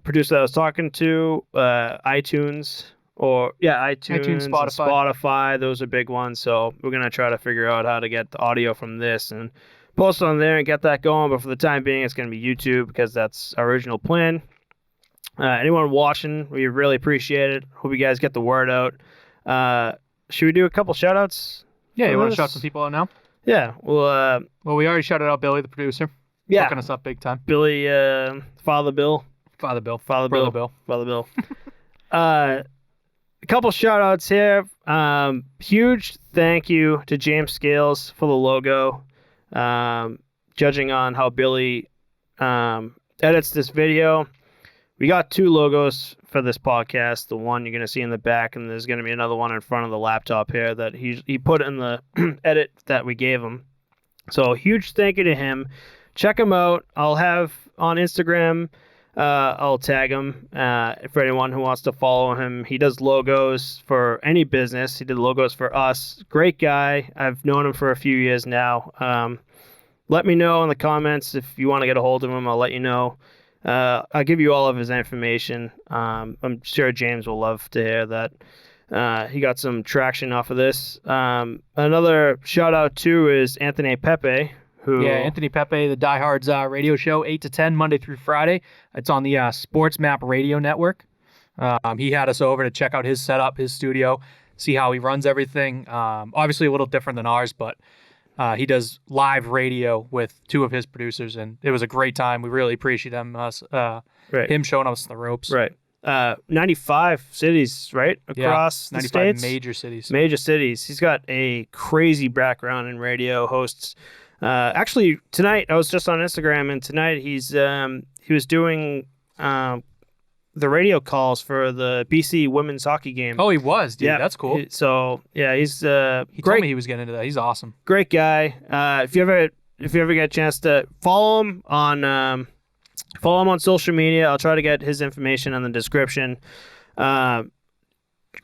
producer that I was talking to, iTunes. iTunes, Spotify, those are big ones. So we're going to try to figure out how to get the audio from this and post on there and get that going. But for the time being, it's going to be YouTube because that's our original plan. Anyone watching, we really appreciate it. Hope you guys get the word out. Should we do a couple shout-outs? Yeah, you want to shout some people out now? Yeah. Well, we already shouted out Billy, the producer. Yeah. Hooking us up big time. Billy, Father Bill. Brother Bill. A couple shout outs here. Huge thank you to James Scales for the logo. Judging on how Billy edits this video, we got 2 logos for this podcast. The one you're going to see in the back, and there's going to be another one in front of the laptop here that he put in the edit that we gave him. So huge thank you to him. Check him out. I'll have on Instagram. I'll tag him for anyone who wants to follow him. He does logos for any business. He did logos for us. Great guy. I've known him for a few years now. Let me know in the comments if you want to get a hold of him. I'll let you know. I'll give you all of his information. I'm sure James will love to hear that. He got some traction off of this. Another shout out too is Anthony Pepe. Anthony Pepe, the Diehards radio show, 8 to 10, Monday through Friday. It's on the Sports Map Radio Network. He had us over to check out his setup, his studio, see how he runs everything. Obviously a little different than ours, but he does live radio with 2 of his producers, and it was a great time. We really appreciate him him showing us the ropes. Right. 95 cities, right? Across the 95 states. Major cities. He's got a crazy background in radio, hosts. Actually, tonight I was just on Instagram, and tonight he was doing the radio calls for the BC women's hockey game. Oh, he was, dude. Yeah, that's cool. he's he great. Told me he was getting into that. He's awesome. Great guy. If you ever get a chance to follow him on social media, I'll try to get his information in the description.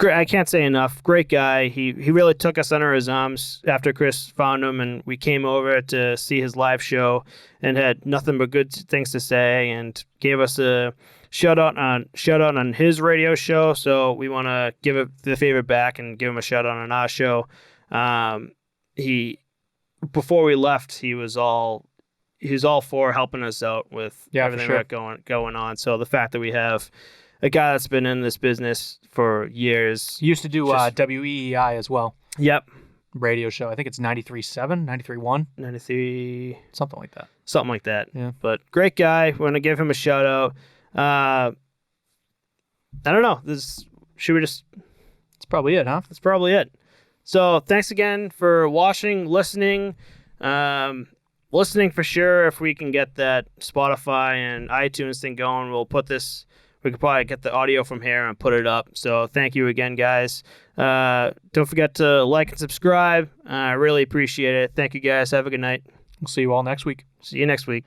I can't say enough. Great guy. He really took us under his arms after Chris found him, and we came over to see his live show and had nothing but good things to say, and gave us a shout out on his radio show. So we want to give it the favor back and give him a shout out on our show. Before we left, he was all for helping us out with everything we got going on. So the fact that we have a guy that's been in this business for years. He used to do WEEI as well. Yep. Radio show. I think it's 93.7, 93.1. 93. Something like that. Something like that. Yeah. But great guy. We want to give him a shout out. I don't know. It's probably it, huh? That's probably it. So thanks again for watching, listening. Listening for sure. If we can get that Spotify and iTunes thing going, we could probably get the audio from here and put it up. So thank you again, guys. Don't forget to like and subscribe. I really appreciate it. Thank you, guys. Have a good night. We'll see you all next week. See you next week.